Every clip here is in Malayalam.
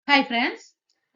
ഹായ് ഫ്രണ്ട്സ്,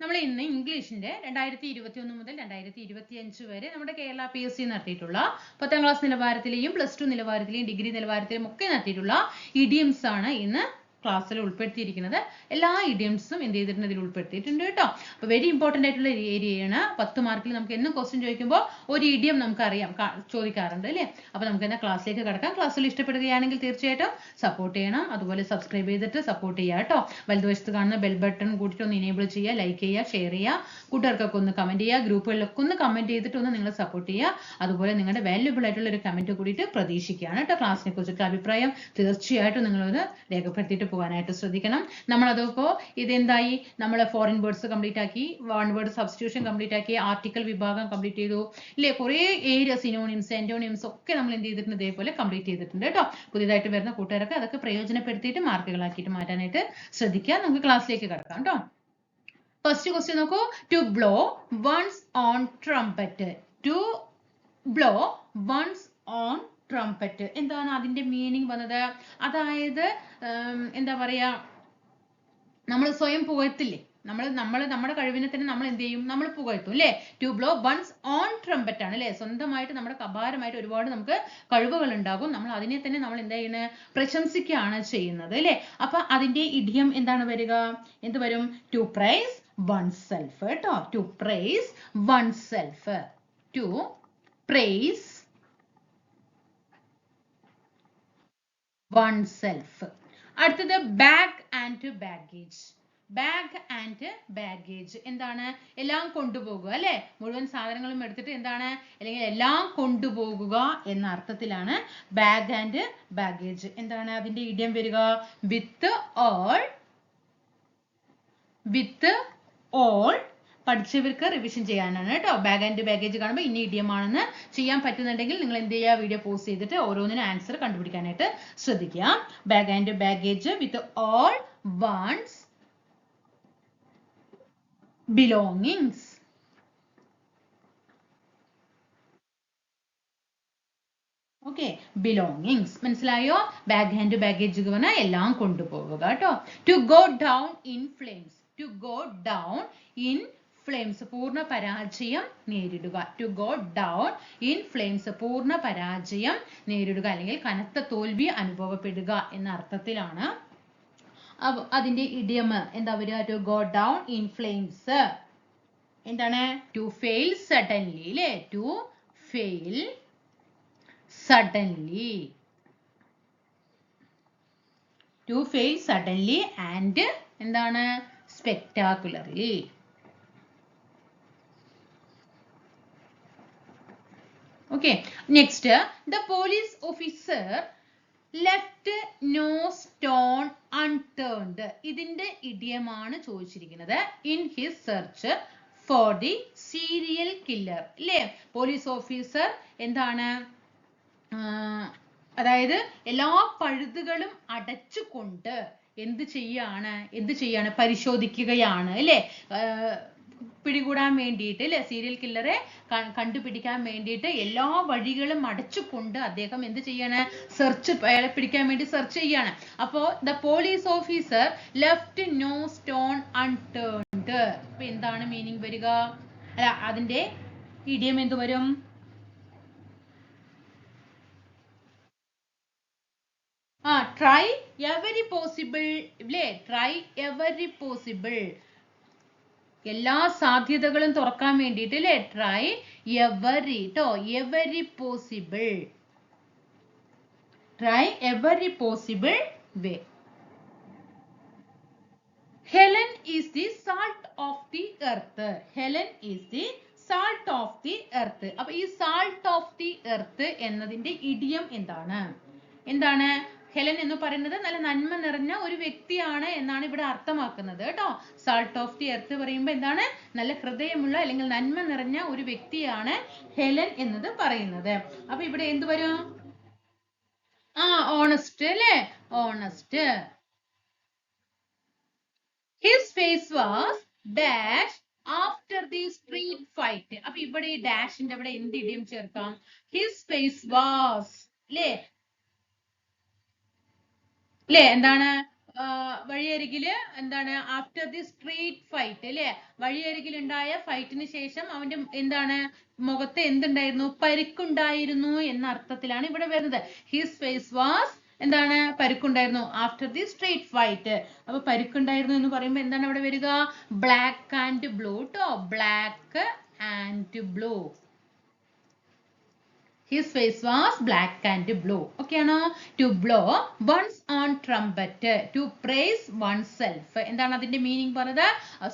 നമ്മൾ ഇന്ന് ഇംഗ്ലീഷിന്റെ 2021 മുതൽ 2025 വരെ നമ്മുടെ കേരള PSC നടത്തിയിട്ടുള്ള 10ാം ക്ലാസ് നിലവാരത്തിലെയും +2 നിലവാരത്തിലെയും ഡിഗ്രി നിലവാരത്തിലെയും ഒക്കെ നടത്തിയിട്ടുള്ള ഇഡിയംസ് ആണ് ഇന്ന് ക്ലാസ്സിൽ ഉൾപ്പെടുത്തിയിരിക്കുന്നത്. എല്ലാ ഇഡിയംസും എന്ത് ചെയ്തിട്ടുണ്ട്, ഇതിൽ ഉൾപ്പെടുത്തിയിട്ടുണ്ട് കേട്ടോ. അപ്പോൾ വെരി ഇമ്പോർട്ടൻ്റ് ആയിട്ടുള്ള ഏരിയയാണ്. 10 മാർക്കിൽ നമുക്ക് എന്നും ക്വസ്റ്റ്യൻ ചോദിക്കുമ്പോൾ ഒരു ഇഡിയം നമുക്ക് അറിയാം, ചോദിക്കാറുണ്ട് അല്ലേ. അപ്പോൾ നമുക്ക് എന്നാ ക്ലാസ്സിലേക്ക് കടക്കാം. ക്ലാസ്സിൽ ഇഷ്ടപ്പെടുകയാണെങ്കിൽ തീർച്ചയായിട്ടും സപ്പോർട്ട് ചെയ്യണം. അതുപോലെ സബ്സ്ക്രൈബ് ചെയ്തിട്ട് സപ്പോർട്ട് ചെയ്യുക കേട്ടോ. വലതുവശത്ത് കാണുന്ന ബെൽ ബട്ടൺ കൂട്ടിയിട്ട് ഒന്ന് ഇനേബിൾ ചെയ്യുക, ലൈക്ക് ചെയ്യുക, ഷെയർ ചെയ്യുക, കൂട്ടുകാർക്കൊക്കെ ഒന്ന് കമന്റ് ചെയ്യുക, ഗ്രൂപ്പുകളിലൊക്കെ ഒന്ന് കമന്റ് ചെയ്തിട്ട് ഒന്ന് നിങ്ങൾ സപ്പോർട്ട് ചെയ്യുക. അതുപോലെ നിങ്ങളുടെ വാല്യുബിൾ ആയിട്ടുള്ള ഒരു കമന്റ് കൂടിയിട്ട് പ്രതീക്ഷിക്കുകയാണ് കേട്ടോ. ക്ലാസ്സിനെ കുറിച്ചിട്ട് അഭിപ്രായം തീർച്ചയായിട്ടും നിങ്ങളത് രേഖപ്പെടുത്തിയിട്ട് പോകാനായിട്ട് ശ്രദ്ധിക്കണം. നമ്മളതൊക്കെ ഇതെന്തായി, നമ്മൾ ഫോറിൻ വേർഡ്സ് കംപ്ലീറ്റ് ആക്കി, വൺ വേർഡ് സബ്സ്റ്റിറ്റ്യൂഷൻ കംപ്ലീറ്റ് ആക്കി, ആർട്ടിക്കൽ വിഭാഗം കംപ്ലീറ്റ് ചെയ്തു ഇല്ലേ. കുറേ ഏരിയ സിനോണിംസ് ആന്റോണിംസ് ഒക്കെ നമ്മൾ എന്ത് ചെയ്തിട്ടുണ്ട്, ഇതേപോലെ കംപ്ലീറ്റ് ചെയ്തിട്ടുണ്ട് കേട്ടോ. പുതിയതായിട്ട് വരുന്ന കൂട്ടുകാരൊക്കെ അതൊക്കെ പ്രയോജനപ്പെടുത്തിയിട്ട് മാർക്കുകളാക്കിയിട്ട് മാറ്റാനായിട്ട് ശ്രദ്ധിക്കുക. നമുക്ക് ക്ലാസ്സിലേക്ക് കടക്കാം കേട്ടോ. ഫസ്റ്റ് ക്വസ്റ്റ്യൻ നോക്കൂ. To blow one's own trumpet. To blow one's own trumpet എന്താണ് അതിന്റെ മീനിങ് വന്നത്? അതായത് എന്താ പറയാ, നമ്മൾ സ്വയം പുകഴ്ത്തില്ലേ, നമ്മുടെ കഴിവിനെ തന്നെ നമ്മൾ എന്ത് ചെയ്യും, നമ്മൾ പുകഴ്ത്തും അല്ലേ. To blow one's own trumpet ആണ് അല്ലേ. സ്വന്തമായിട്ട് നമ്മുടെ അപാരമായിട്ട് ഒരുപാട് നമുക്ക് കഴിവുകൾ ഉണ്ടാകും, നമ്മൾ അതിനെ തന്നെ നമ്മൾ എന്താ ചെയ്യുന്നത്, പ്രശംസിക്കുകയാണ് ചെയ്യുന്നത് അല്ലേ. അപ്പൊ അതിന്റെ ഇഡിയം എന്താണ് വരിക, എന്ത് വരും? ടു പ്രൈസ് oneself കേട്ടോ. To praise oneself. To praise oneself. അടുത്തത് bag and baggage. Bag and baggage എന്താണ്? എല്ലാം കൊണ്ടുപോകുക അല്ലെ. മുഴുവൻ സാധനങ്ങളും എടുത്തിട്ട് എന്താണ്, അല്ലെങ്കിൽ എല്ലാം കൊണ്ടുപോകുക എന്ന അർത്ഥത്തിലാണ് ബാഗ് ആൻഡ് ബാഗേജ്. എന്താണ് അതിന്റെ ഇഡിയം വരിക? With all. വിത്ത് ഓൾ പഠിച്ചവർക്ക് റിവിഷൻ ചെയ്യാനാണ് കേട്ടോ. ബാഗ് ആൻഡ് ബാഗേജ് കാണുമ്പോൾ ഇനി ഇഡിയം ആണെന്ന് ചെയ്യാൻ പറ്റുന്നുണ്ടെങ്കിൽ നിങ്ങൾ എന്ത് ചെയ്യുക, വീഡിയോ പോസ്റ്റ് ചെയ്തിട്ട് ഓരോന്നിനും ആൻസർ കണ്ടുപിടിക്കാനായിട്ട് ശ്രദ്ധിക്കുക. Bag and baggage with all one's belongings. Okay, belongings മനസ്സിലായോ? ബാഗ് ആൻഡ് ബാഗേജ് പറഞ്ഞാൽ എല്ലാം കൊണ്ടുപോകുക കേട്ടോ. To go down in flames. To go down in flames പൂർണ്ണ പരാജയം നേരിടുക. To go down in flames പൂർണ്ണ പരാജയം നേരിടുക അല്ലെങ്കിൽ കനത്ത തോൽവി അനുഭവപ്പെടുക എന്ന അർത്ഥത്തിലാണ് അതിന്റെ ഇഡിയം എന്താ വരിക? To go down in flames എന്താണ്? ടു ഫെയിൽ സഡൻലി അല്ലേ. To fail suddenly. To fail suddenly and എന്താണ്? spectacularly. Okay, next, the police officer left no stone unturned. ഇതിന്റെ ഇഡിയമാണ് ചോദിച്ചിരിക്കുന്നത്. in his search for the serial killer അല്ലേ. പോലീസ് ഓഫീസർ എന്താണ്, അതായത് എല്ലാ പഴുതുകളും അടച്ചുകൊണ്ട് എന്ത് ചെയ്യാണ്, പരിശോധിക്കുകയാണ് അല്ലേ. പിടികൂടാൻ വേണ്ടിയിട്ട് അല്ലെ, സീരിയൽ കില്ലറെ കണ്ടുപിടിക്കാൻ വേണ്ടിയിട്ട് എല്ലാ വഴികളും അടച്ചുകൊണ്ട് അദ്ദേഹം എന്ത് ചെയ്യാണ്, അയാളെ പിടിക്കാൻ വേണ്ടി സെർച്ച് ചെയ്യാണ്. അപ്പോ the police officer left no stone unturned. അപ്പൊ എന്താണ് മീനിങ് വരിക? അല്ല, അതിന്റെ ഇഡിയം എന്ത് വരും? ട്രൈ എവരി പോസിബിൾ അല്ലേ. ട്രൈ എവരി പോസിബിൾ എല്ലാ സാധ്യതകളും തുറക്കാൻ വേണ്ടിയിട്ട് അല്ലേ. ട്രൈ എവരി ട്ടോ, every possible. Try every possible way. Helen is the salt of the earth. Helen is the salt of the earth. അപ്പൊ ഈ സാൾട്ട് ഓഫ് ദി എർത്ത് എന്നതിന്റെ ഇഡിയം എന്താണ്? ഹെലൻ എന്ന് പറയുന്നത് നല്ല നന്മ നിറഞ്ഞ ഒരു വ്യക്തിയാണ് എന്നാണ് ഇവിടെ അർത്ഥമാക്കുന്നത് കേട്ടോ. സാൾട്ട് ഓഫ് ദി എർത്ത് പറയുമ്പോൾ എന്താണ്, നല്ല ഹൃദയമുള്ള അല്ലെങ്കിൽ നന്മ നിറഞ്ഞ ഒരു വ്യക്തിയാണ് ഹെലൻ എന്നത് പറയുന്നത്. അപ്പൊ ഇവിടെ എന്ത് വരും? ഓണസ്റ്റ് അല്ലേ. Honest. His face was dash after the street fight. അപ്പൊ ഇവിടെ ഈ ഡാഷിന്റെ അവിടെ എന്ത് ഇഡിയം ചേർക്കാം? ഹിസ് ഫേസ് വാസ് അല്ലേ. എന്താണ്? വഴിയരികിൽ വഴിയരികില് എന്താണ് ആഫ്റ്റർ ദി സ്ട്രീറ്റ് ഫൈറ്റ് അല്ലെ, വഴിയരികിൽ ഉണ്ടായ ഫൈറ്റിന് ശേഷം അവന്റെ എന്താണ് മുഖത്ത് എന്തുണ്ടായിരുന്നു, പരിക്കുണ്ടായിരുന്നു എന്ന അർത്ഥത്തിലാണ് ഇവിടെ വരുന്നത്. ഹിസ് ഫേസ് വാസ് എന്താണ്, പരിക്കുണ്ടായിരുന്നു ആഫ്റ്റർ ദി സ്ട്രീറ്റ് ഫൈറ്റ്. അപ്പൊ പരിക്കുണ്ടായിരുന്നു എന്ന് പറയുമ്പോൾ എന്താണ് അവിടെ വരിക, ബ്ലാക്ക് ആൻഡ് ബ്ലൂ ട്ടോ, black and blue. His face was black and blue. Okay ആണോ? To blow one's own trumpet. To praise oneself. എന്താണ് അതിന്റെ മീനിങ് പറഞ്ഞത്?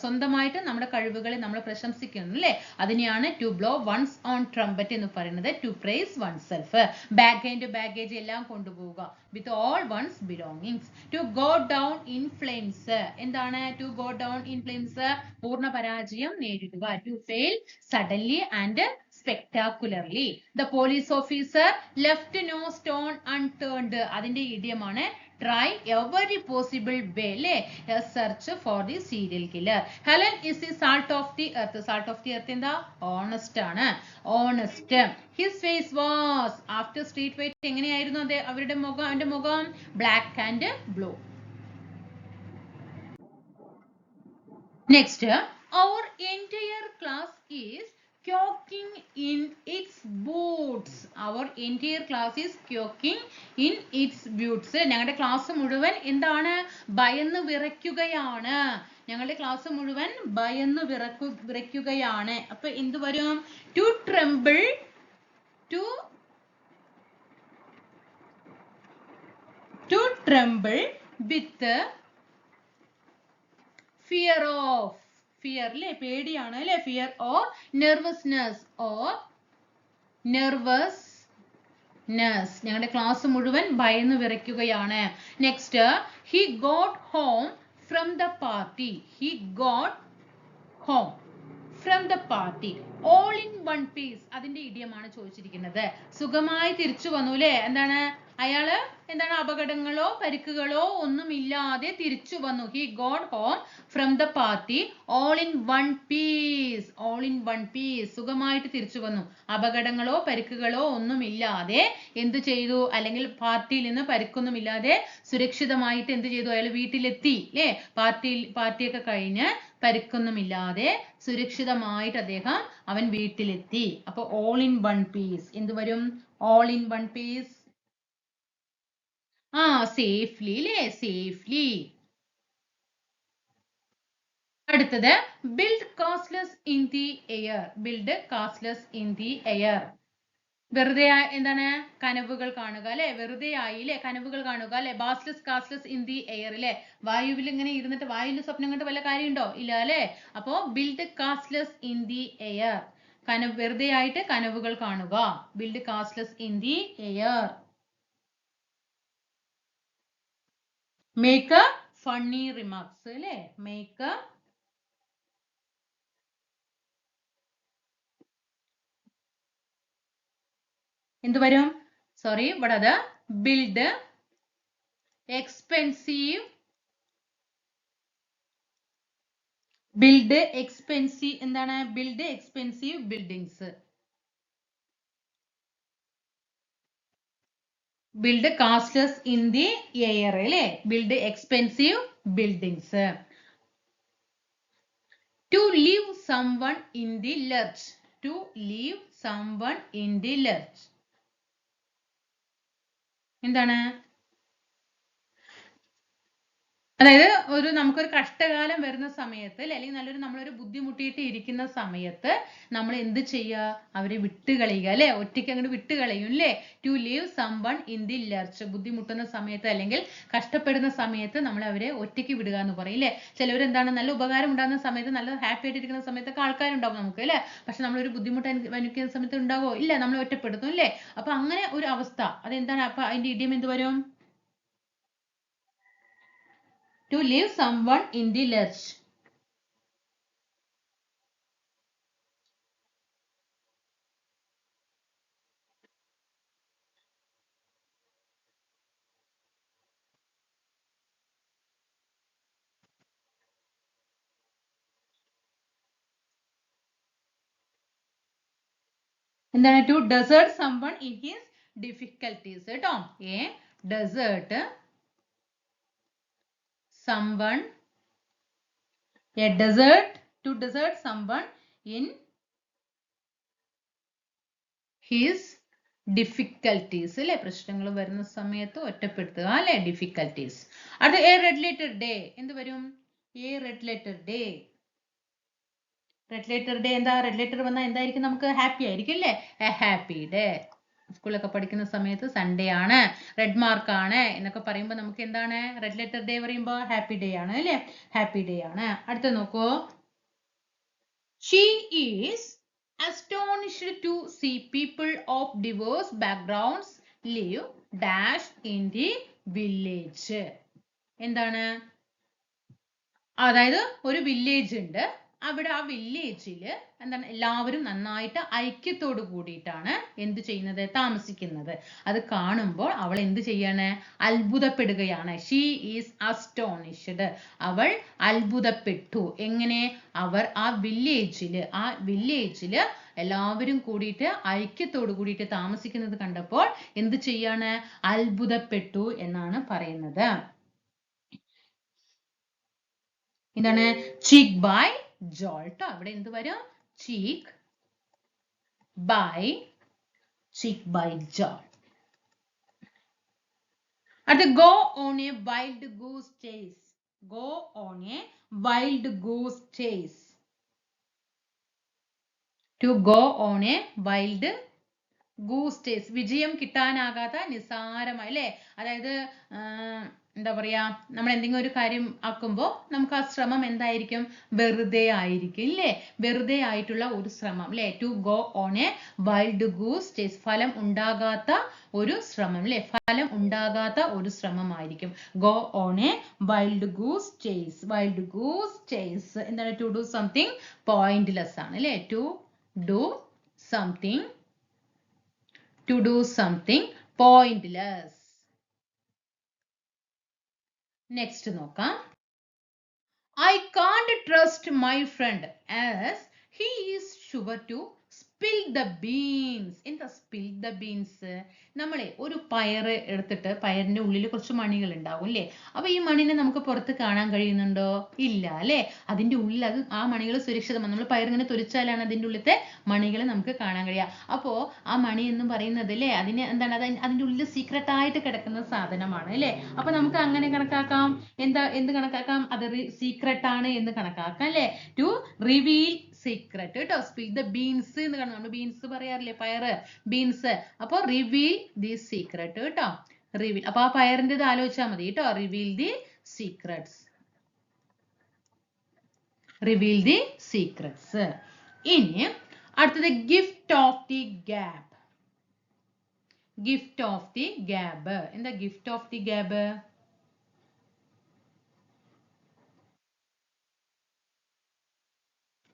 സ്വന്തമായിട്ട് നമ്മുടെ കഴിവുകളെ നമ്മൾ പ്രശംസിക്കുന്നു അല്ലേ, അതിനെയാണ് to blow one's own trumpet എന്ന് പറയുന്നത്. To praise oneself. Bag and baggage എല്ലാം കൊണ്ടുപോവുക. With all one's belongings. To go down in flames. എന്താണ് to go down in flames? പൂർണ്ണ പരാജയം നേരിടുക. To fail suddenly and spectacularly. The police officer left no stone unturned. അതിന്റെ ഇഡിയമാണ് try every possible way അല്ലേ, a search for the serial killer. Helen is the salt of the earth. Salt of the earth എന്താ, honest ആണ്, honest. His face was after street fight എങ്ങനെയായിരുന്നു അത്, അവരുടെ മുഖം, അവന്റെ മുഖം black and blue. Next, our entire class is quaking in its boots. Our entire class is quaking in its boots. ഞങ്ങളുടെ ക്ലാസ് മുഴുവൻ എന്താണ്, ഭയന്ന് വിറയ്ക്കുകയാണ്. ഞങ്ങളുടെ ക്ലാസ് മുഴുവൻ ഭയന്ന് വിറയ്ക്കുകയാണ്. അപ്പൊ എന്ത് വരും, to tremble, to tremble with fear of, fear അല്ലേ, പേടിയാണ് അല്ലേ, fear or nervousness or nervousness. ഞങ്ങളുടെ ക്ലാസ് മുഴുവൻ ഭയന്ന് വിറയ്ക്കുകയാണ്. Next, he got home from the party. He got home from the party all in one piece. അതിന്റെ ഇഡിയമാണ് ചോദിച്ചിരിക്കുന്നത്. സുഖമായി തിരിച്ചു വന്നു അല്ലേ, എന്താണ് അയാള് എന്താണ് അപകടങ്ങളോ പരിക്കുകളോ ഒന്നുമില്ലാതെ തിരിച്ചു വന്നു. He got home from the party all in one piece. All in one piece. സുഖമായിട്ട് തിരിച്ചു വന്നു, അപകടങ്ങളോ പരിക്കുകളോ ഒന്നുമില്ലാതെ എന്ത് ചെയ്തു, അല്ലെങ്കിൽ പാർട്ടിയിൽ നിന്ന് പരിക്കൊന്നുമില്ലാതെ സുരക്ഷിതമായിട്ട് എന്ത് ചെയ്തു, അയാൾ വീട്ടിലെത്തി അല്ലേ, പാർട്ടിയൊക്കെ കഴിഞ്ഞ് പരിക്കൊന്നുമില്ലാതെ സുരക്ഷിതമായിട്ട് അദ്ദേഹം അവൻ വീട്ടിലെത്തി. അപ്പൊ all in one piece എന്ത് വരും, all in one piece, safely അല്ലേ, സേഫ്ലി. അടുത്തത് build castles in the air. Build castles in the air. വെറുതെ എന്താണ്, കനവുകൾ കാണുക അല്ലെ, വെറുതെ ആയി അല്ലെ, കനവുകൾ കാണുക അല്ലെ, castles in the air അല്ലെ, വായുവിൽ ഇങ്ങനെ ഇരുന്നിട്ട് വായുവിൽ സ്വപ്നം കണ്ട് വല്ല കാര്യമുണ്ടോ, ഇല്ല അല്ലെ. അപ്പോ build castles in the air, വെറുതെ ആയിട്ട് കനവുകൾ കാണുക. build castles in the air. make a funny remarks അല്ലെ, make a എന്ത് വരും, സോറി ഇവിടെ അത് build expensive, എന്താണ്, build expensive buildings. build castles in the air അല്ലേ, build expensive buildings. to leave someone in the lurch. To leave someone in the lurch എന്താണ്, അതായത് നമുക്കൊരു കഷ്ടകാലം വരുന്ന സമയത്ത് അല്ലെങ്കിൽ നമ്മളൊരു ബുദ്ധിമുട്ടിയിട്ട് ഇരിക്കുന്ന സമയത്ത് നമ്മൾ എന്ത് ചെയ്യുക, അവരെ വിട്ടുകളയുക അല്ലെ, ഒറ്റയ്ക്ക് അങ്ങോട്ട് വിട്ടുകളയും അല്ലേ. to leave someone in the lurch, ബുദ്ധിമുട്ടുന്ന സമയത്ത് അല്ലെങ്കിൽ കഷ്ടപ്പെടുന്ന സമയത്ത് നമ്മൾ അവരെ ഒറ്റയ്ക്ക് വിടുക എന്ന് പറയും അല്ലേ. ചിലവർ എന്താണ്, നല്ല ഉപകാരം ഉണ്ടാകുന്ന സമയത്ത്, നല്ല ഹാപ്പി ആയിട്ട് ഇരിക്കുന്ന സമയത്തൊക്കെ ആൾക്കാരുണ്ടാവും നമുക്ക് അല്ലെ, പക്ഷെ നമ്മളൊരു ബുദ്ധിമുട്ട് അനുഭവിക്കുന്ന സമയത്ത് ഉണ്ടാവോ, ഇല്ല, നമ്മൾ ഒറ്റപ്പെടുത്തും അല്ലേ. അപ്പൊ അങ്ങനെ ഒരു അവസ്ഥ, അതെന്താണ്, അപ്പൊ അതിന്റെ ഇഡിയം എന്ത് വരും, to leave someone in the lurch. എന്താണ്, to desert someone in his difficulties കേട്ടോ. desert someone, a desert, to desert someone in his difficulties അല്ലെ, പ്രശ്നങ്ങൾ വരുന്ന സമയത്ത് ഒറ്റപ്പെടുത്തുക അല്ലെ, difficulties. അത് a red letter day എന്ത് വരും, a red letter day. Red letter day എന്താ, റെഡ് ലെറ്റർ വന്നാൽ എന്തായിരിക്കും, നമുക്ക് ഹാപ്പി ആയിരിക്കും അല്ലേ, എ ഹാപ്പി ഡേ. സ്കൂളിലൊക്കെ പഠിക്കുന്ന സമയത്ത് സൺഡേ ആണ്, റെഡ് മാർക്ക് ആണ് എന്നൊക്കെ പറയുമ്പോൾ നമുക്ക് എന്താണ്, റെഡ് ലെറ്റർ ഡേ പറയുമ്പോൾ ഹാപ്പി ഡേ ആണ് അല്ലേ, ഹാപ്പി ഡേ ആണ്. അടുത്ത നോക്കൂ, she is astonished to see people of diverse backgrounds live dash in the village. എന്താണ്, അതായത് ഒരു വില്ലേജ് ഉണ്ട്, അവിടെ ആ വില്ലേജിൽ എന്താണ്, എല്ലാവരും നന്നായിട്ട് ഐക്യത്തോട് കൂടിയിട്ടാണ് എന്ത് ചെയ്യുന്നത്, താമസിക്കുന്നത്. അത് കാണുമ്പോൾ അവൾ എന്ത് ചെയ്യാണ്, അത്ഭുതപ്പെടുകയാണ്. ഷീ ഈസ് അസ്റ്റോണിഷ്ഡ്, അവൾ അത്ഭുതപ്പെട്ടു. എങ്ങനെ, അവർ ആ വില്ലേജില് എല്ലാവരും കൂടിയിട്ട് ഐക്യത്തോട് കൂടിയിട്ട് താമസിക്കുന്നത് കണ്ടപ്പോൾ എന്ത് ചെയ്യാണ്, അത്ഭുതപ്പെട്ടു എന്നാണ് പറയുന്നത്. എന്താണ്, ചീക്ക് ബൈ ജോൾ ട്ടോ. അവിടെ എന്ത് വരും, ചീക്ക് ബൈ ജോൾ. അടുത്ത go on a wild goose chase, go on a wild goose chase. To go on a wild goose chase, വിജയം കിട്ടാനാകാത്ത നിസാരമായി അല്ലെ, അതായത് എന്താ പറയാ, നമ്മൾ എന്തെങ്കിലും ഒരു കാര്യം ആക്കുമ്പോൾ നമുക്ക് ആ ശ്രമം എന്തായിരിക്കും, വെറുതെ ആയിരിക്കും ഇല്ലേ, വെറുതെ ആയിട്ടുള്ള ഒരു ശ്രമം അല്ലെ. To go on a wild goose chase, ഫലം ഉണ്ടാകാത്ത ഒരു ശ്രമം അല്ലെ, ഫലം ഉണ്ടാകാത്ത ഒരു ശ്രമമായിരിക്കും. Go on a wild goose chase. Wild goose chase എന്താണ്, ടു ഡു സംതിങ് പോയിന്റ്ലെസ് ആണ് അല്ലെ, to do something pointless. Next നോക്കാം, I can't trust my friend as he is sure to spill the beans. എന്താ spill the beans, നമ്മളെ ഒരു പയറ് എടുത്തിട്ട് പയറിന്റെ ഉള്ളിൽ കുറച്ച് മണികൾ ഉണ്ടാവും അല്ലേ, അപ്പൊ ഈ മണിനെ നമുക്ക് പുറത്ത് കാണാൻ കഴിയുന്നുണ്ടോ, ഇല്ല അല്ലെ, അതിന്റെ ഉള്ളിൽ അത് ആ മണികൾ സുരക്ഷിതമാണ്. നമ്മൾ പയറിങ്ങനെ തൊലിച്ചാലാണ് അതിന്റെ ഉള്ളിലത്തെ മണികൾ നമുക്ക് കാണാൻ കഴിയുക. അപ്പോ ആ മണി എന്ന് പറയുന്നത് അല്ലേ, അതിന് എന്താണ്, അതിന്റെ ഉള്ളിൽ സീക്രട്ട് ആയിട്ട് കിടക്കുന്ന സാധനമാണ് അല്ലെ. അപ്പൊ നമുക്ക് അങ്ങനെ കണക്കാക്കാം, എന്ത് കണക്കാക്കാം, അത് സീക്രട്ട് ആണ് എന്ന് കണക്കാക്കാം അല്ലെ. ടു റിവീൽ സീക്രട്ട് കേട്ടോ. സ്പിൽ ദ ബീൻസ് എന്ന് കാണും, നമ്മൾ ബീൻസ് പറയാറില്ലേ, പയറ്, ബീൻസ്. അപ്പൊ റിവീൽ ദി സീക്രട്ട് കേട്ടോ, റിവീൽ. അപ്പൊ ആ പയറിന്റെ ഇത് ആലോചിച്ചാൽ മതി കേട്ടോ, reveal the secrets, reveal the secrets. ഇനി അടുത്തത് gift of the gab. Gift of the gab, എന്താ ഗിഫ്റ്റ് ഓഫ് ദി ഗാബ്,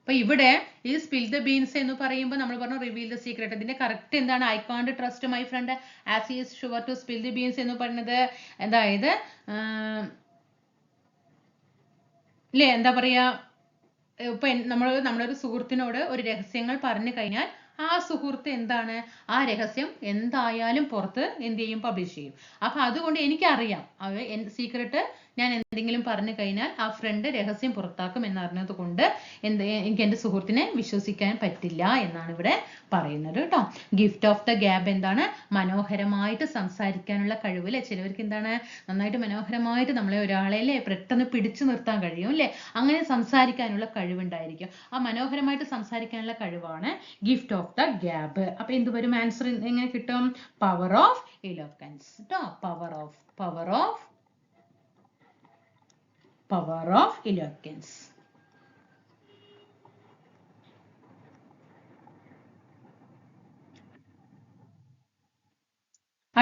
അപ്പൊ ഇവിടെ ഈ സ്പിൽ ദ ബീൻസ് എന്ന് പറയുമ്പോൾ നമ്മൾ പറഞ്ഞു റിവീൽ ദ സീക്രട്ട്. ഇതിന്റെ കറക്റ്റ് എന്താണ്, I can't trust my friend as he is sure to spill the beans എന്ന് പറയുന്നത്. അതായത് അല്ലേ, എന്താ പറയാ, ഇപ്പൊ നമ്മളൊരു സുഹൃത്തിനോട് ഒരു രഹസ്യങ്ങൾ പറഞ്ഞു കഴിഞ്ഞാൽ ആ സുഹൃത്ത് എന്താണ്, ആ രഹസ്യം എന്തായാലും പുറത്ത് എന്ത് ചെയ്യും, പബ്ലിഷ് ചെയ്യും. അപ്പൊ അതുകൊണ്ട് എനിക്കറിയാം സീക്രട്ട് ഞാൻ എന്തെങ്കിലും പറഞ്ഞു കഴിഞ്ഞാൽ ആ ഫ്രണ്ട് രഹസ്യം പുറത്താക്കും എന്നറിഞ്ഞത് കൊണ്ട് എനിക്ക് എൻ്റെ സുഹൃത്തിനെ വിശ്വസിക്കാൻ പറ്റില്ല എന്നാണ് ഇവിടെ പറയുന്നത് കേട്ടോ. ഗിഫ്റ്റ് ഓഫ് ദ ഗാബ് എന്താണ്, മനോഹരമായിട്ട് സംസാരിക്കാനുള്ള കഴിവ് അല്ലെ. ചിലവർക്ക് എന്താണ്, നന്നായിട്ട് മനോഹരമായിട്ട് നമ്മളെ ഒരാളെ അല്ലേ പെട്ടെന്ന് പിടിച്ചു നിർത്താൻ കഴിയും അല്ലെ, അങ്ങനെ സംസാരിക്കാനുള്ള കഴിവുണ്ടായിരിക്കും. ആ മനോഹരമായിട്ട് സംസാരിക്കാനുള്ള കഴിവാണ് ഗിഫ്റ്റ് ഓഫ് ദ ഗാബ്. അപ്പൊ എന്ത് വരും, ആൻസർ എങ്ങനെ കിട്ടും, പവർ ഓഫ് ഇലോക്വൻസ് കേട്ടോ, പവർ ഓഫ് ഇലോക്വൻസ്.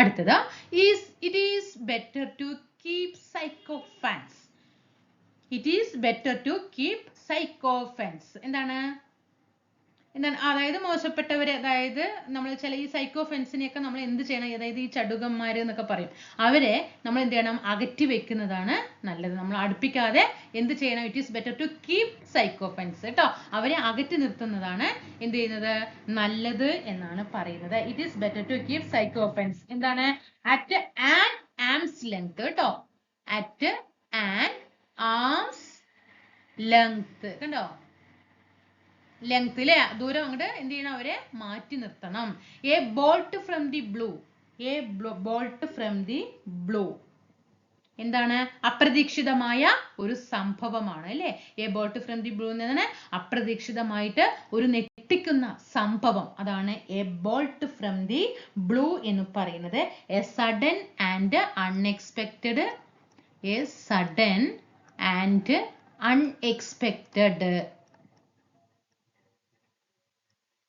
അടുത്തത് it is better to keep sycophants. It is better to keep sycophants. എന്താണ്, അതായത് മോശപ്പെട്ടവര്, അതായത് നമ്മൾ ചില ഈ സൈക്കോഫെൻസിനെയൊക്കെ നമ്മൾ എന്ത് ചെയ്യണം, അതായത് ഈ ചടുകന്മാര് എന്നൊക്കെ പറയും, അവരെ നമ്മൾ എന്ത് ചെയ്യണം, അകറ്റി വെക്കുന്നതാണ് നല്ലത്. നമ്മൾ അടുപ്പിക്കാതെ എന്ത് ചെയ്യണം, it is better to keep sycophants കേട്ടോ, അവരെ അകറ്റി നിർത്തുന്നതാണ് എന്ത് ചെയ്യുന്നത്, നല്ലത് എന്നാണ് പറയുന്നത്. It is better to keep sycophants എന്താണ്, അറ്റ് ആൻ ആംസ് ലെങ്ത് കേട്ടോ, അറ്റ് ആൻ ലെങ്ത്. കണ്ടോ? ലെങ്ത് അല്ലേ? ദൂരം അങ്ങോട്ട് എന്ത് ചെയ്യണം? അവരെ മാറ്റി നിർത്തണം. A bolt from the blue. A bolt from the blue എന്താണ്? അപ്രതീക്ഷിതമായ ഒരു സംഭവമാണ് അല്ലേ? A bolt from the blue എന്നാണ് അപ്രതീക്ഷിതമായിട്ട് ഒരു ഞെട്ടിക്കുന്ന സംഭവം. അതാണ് A bolt from the blue എന്ന് പറയുന്നത്. A sudden and unexpected. A sudden and unexpected.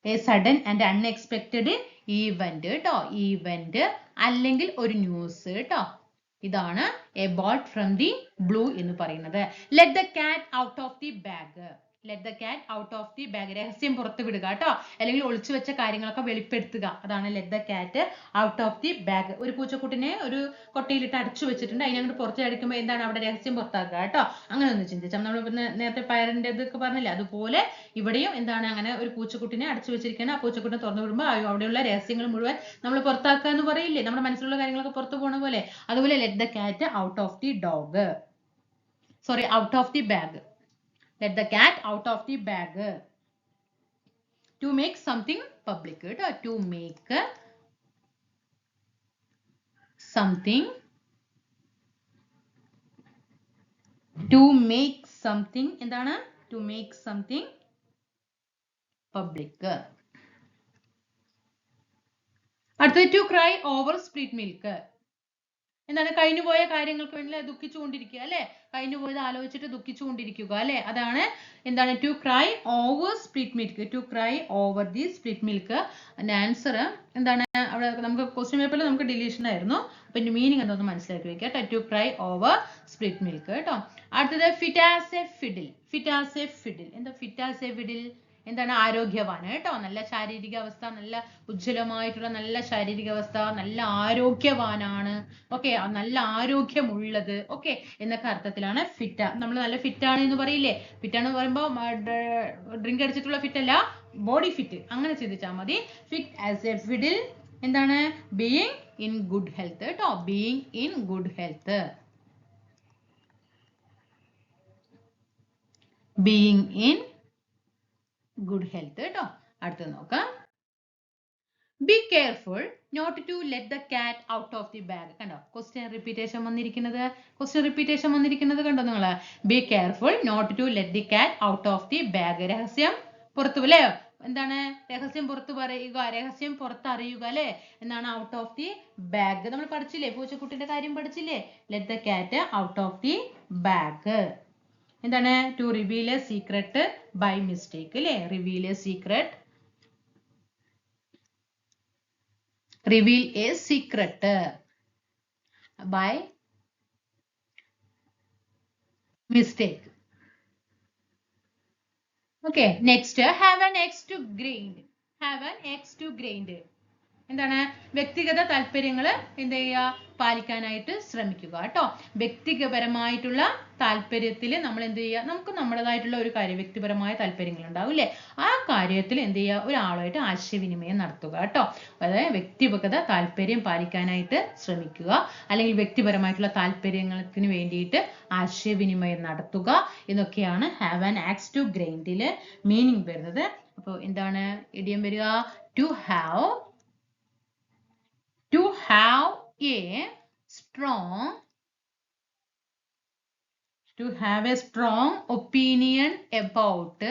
A sudden and unexpected event കേട്ടോ. ഈവന്റ് അല്ലെങ്കിൽ ഒരു ന്യൂസ് കേട്ടോ. ഇതാണ് A bolt from the blue എന്ന് പറയുന്നത്. Let the cat out of the bag. Let the cat out of the bag. രഹസ്യം പുറത്തു വിടുക കേട്ടോ. അല്ലെങ്കിൽ ഒളിച്ചു വെച്ച കാര്യങ്ങളൊക്കെ വെളിപ്പെടുത്തുക. അതാണ് let the cat out of the bag. ഒരു പൂച്ചക്കുട്ടിനെ ഒരു കൊട്ടയിലിട്ട് അടച്ചു വെച്ചിട്ടുണ്ട്. അതിനങ്ങോട്ട് പുറത്ത് അടിക്കുമ്പോൾ എന്താണ്? അവിടെ രഹസ്യം പുറത്താക്കുക കേട്ടോ. അങ്ങനെ ഒന്ന് ചിന്തിച്ചാൽ നമ്മൾ നേരത്തെ പയറിന്റെ ഇതൊക്കെ പറഞ്ഞില്ലേ, അതുപോലെ ഇവിടെയും എന്താണ്? അങ്ങനെ ഒരു പൂച്ചക്കുട്ടിനെ അടച്ചു വെച്ചിരിക്കുകയാണ്. ആ പൂച്ചക്കുട്ടിനെ തുറന്നു വിടുമ്പോൾ അവിടെയുള്ള രഹസ്യങ്ങൾ മുഴുവൻ നമ്മൾ പുറത്താക്കുക എന്ന് പറയില്ലേ? നമ്മുടെ മനസ്സിലുള്ള കാര്യങ്ങളൊക്കെ പുറത്തു പോണ പോലെ. അതുപോലെ let the cat out of the dog. Sorry, out of the bag. Let the cat out of the bag. To make something public. To make something. To make something. എന്താണ്? To make something public. അടുത്തത് to cry over spilt milk. എന്താണ്? കഴിഞ്ഞുപോയ കാര്യങ്ങൾക്ക് വേണ്ടി ദുഃഖിച്ചുകൊണ്ടിരിക്കുക അല്ലെ? കഴിഞ്ഞുപോയത് ആലോചിച്ചിട്ട് ദുഃഖിച്ചുകൊണ്ടിരിക്കുക അല്ലെ? അതാണ് എന്താണ്? To cry over split milk. To cry over the split milk. അതിന്റെ ആൻസർ എന്താണ്? അവിടെ നമുക്ക് ക്വസ്റ്റ്യൻ പേപ്പറിൽ നമുക്ക് ഡിലീഷൻ ആയിരുന്നു. അപ്പൊ ഇതിന്റെ മീനിങ് എന്താണെന്ന് മനസ്സിലാക്കി വെക്കുക. To cry over split milk കേട്ടോ. അടുത്തത് fit as a fiddle. Fit as a fiddle. എന്താ ഫിറ്റ് ആസ് എ ഫിഡിൽ? എന്താണ്? ആരോഗ്യവാൻ കേട്ടോ. നല്ല ശാരീരിക അവസ്ഥ, നല്ല ഉജ്ജ്വലമായിട്ടുള്ള നല്ല ശാരീരിക അവസ്ഥ, നല്ല ആരോഗ്യവാനാണ്. ഓക്കെ, നല്ല ആരോഗ്യമുള്ളത്. ഓക്കെ, എന്നൊക്കെ അർത്ഥത്തിലാണ് ഫിറ്റ്. നമ്മൾ നല്ല ഫിറ്റ് ആണ് എന്ന് പറയില്ലേ? ഫിറ്റ് ആണെന്ന് പറയുമ്പോൾ ഡ്രിങ്ക് അടിച്ചിട്ടുള്ള ഫിറ്റ് അല്ല, ബോഡി ഫിറ്റ്. അങ്ങനെ ചിന്തിച്ചാൽ മതി. ഫിറ്റ് ആസ് എ ഫിഡിൽ എന്താണ്? ബീയിങ് ഇൻ ഗുഡ് ഹെൽത്ത് കേട്ടോ. Being in good health. Being in good health കേട്ടോ. അടുത്ത് നോക്കാം. Be careful not to let the cat out of the bag. കണ്ടോ? ക്വസ്റ്റ്യൻ റിപ്പീറ്റേഷൻ വന്നിരിക്കുന്നത്. ക്വസ്റ്റ്യൻ റിപ്പീറ്റേഷൻ വന്നിരിക്കുന്നത് കണ്ടോ നിങ്ങൾ? Be careful not to let the cat out of the bag. രഹസ്യം പുറത്തു അല്ലേ? എന്താണ്? രഹസ്യം പുറത്തു പറയുക, രഹസ്യം പുറത്തറിയുക അല്ലെ? എന്താണ്? Out of the bag. നമ്മൾ പഠിച്ചില്ലേ? പൂച്ചക്കുട്ടിന്റെ കാര്യം പഠിച്ചില്ലേ? Let the cat out of the bag. എന്താണ്? To reveal a secret by mistake അല്ലേ? Reveal a secret. Reveal a secret by mistake. Okay, next, have an axe to grind. Have an axe to grind. എന്താണ്? വ്യക്തിഗത താല്പര്യങ്ങൾ എന്ത് ചെയ്യുക? പാലിക്കാനായിട്ട് ശ്രമിക്കുക കേട്ടോ. വ്യക്തിപരമായിട്ടുള്ള താല്പര്യത്തിൽ നമ്മൾ എന്ത് ചെയ്യുക? നമുക്ക് നമ്മുടേതായിട്ടുള്ള ഒരു കാര്യം, വ്യക്തിപരമായ താല്പര്യങ്ങൾ ഉണ്ടാവില്ലേ? ആ കാര്യത്തിൽ എന്ത് ചെയ്യുക? ഒരാളുമായിട്ട് ആശയവിനിമയം നടത്തുക കേട്ടോ. അതായത് വ്യക്തിഗത താല്പര്യം പാലിക്കാനായിട്ട് ശ്രമിക്കുക, അല്ലെങ്കിൽ വ്യക്തിപരമായിട്ടുള്ള താല്പര്യങ്ങൾക്ക് വേണ്ടിയിട്ട് ആശയവിനിമയം നടത്തുക എന്നൊക്കെയാണ് ഹാവ് ആൻ ആക്സ് ടു ഗ്രൈൻഡിൽ മീനിങ് വരുന്നത്. അപ്പോൾ എന്താണ് ഇഡിയം വരിക? To have a strong opinion about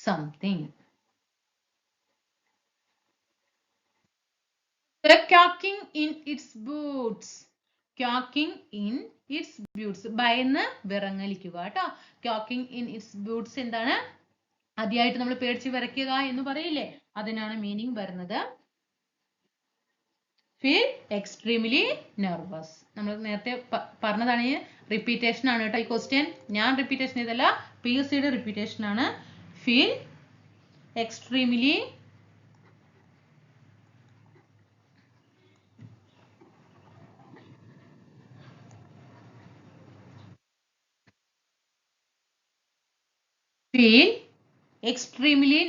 something. Quacking in its boots. Quacking in its boots. ഭയന്ന് വിറങ്ങലിക്കുക കേട്ടോ. Quacking in its boots എന്താണ്? ആദ്യമായിട്ട് നമ്മൾ പേടിച്ച് വിറയ്ക്കുക എന്ന് പറയില്ലേ? അതിനാണ് മീനിങ് വരുന്നത്. Feel extremely nervous. നമ്മൾ നേരത്തെ പറഞ്ഞതാണ്. റിപ്പീറ്റേഷൻ ആണ് കേട്ടോ ഈ ക്വസ്റ്റ്യൻ. ഞാൻ റിപ്പീറ്റേഷൻ ചെയ്തല്ല, PSCയുടെ റിപ്പീറ്റേഷൻ ആണ്. Feel extremely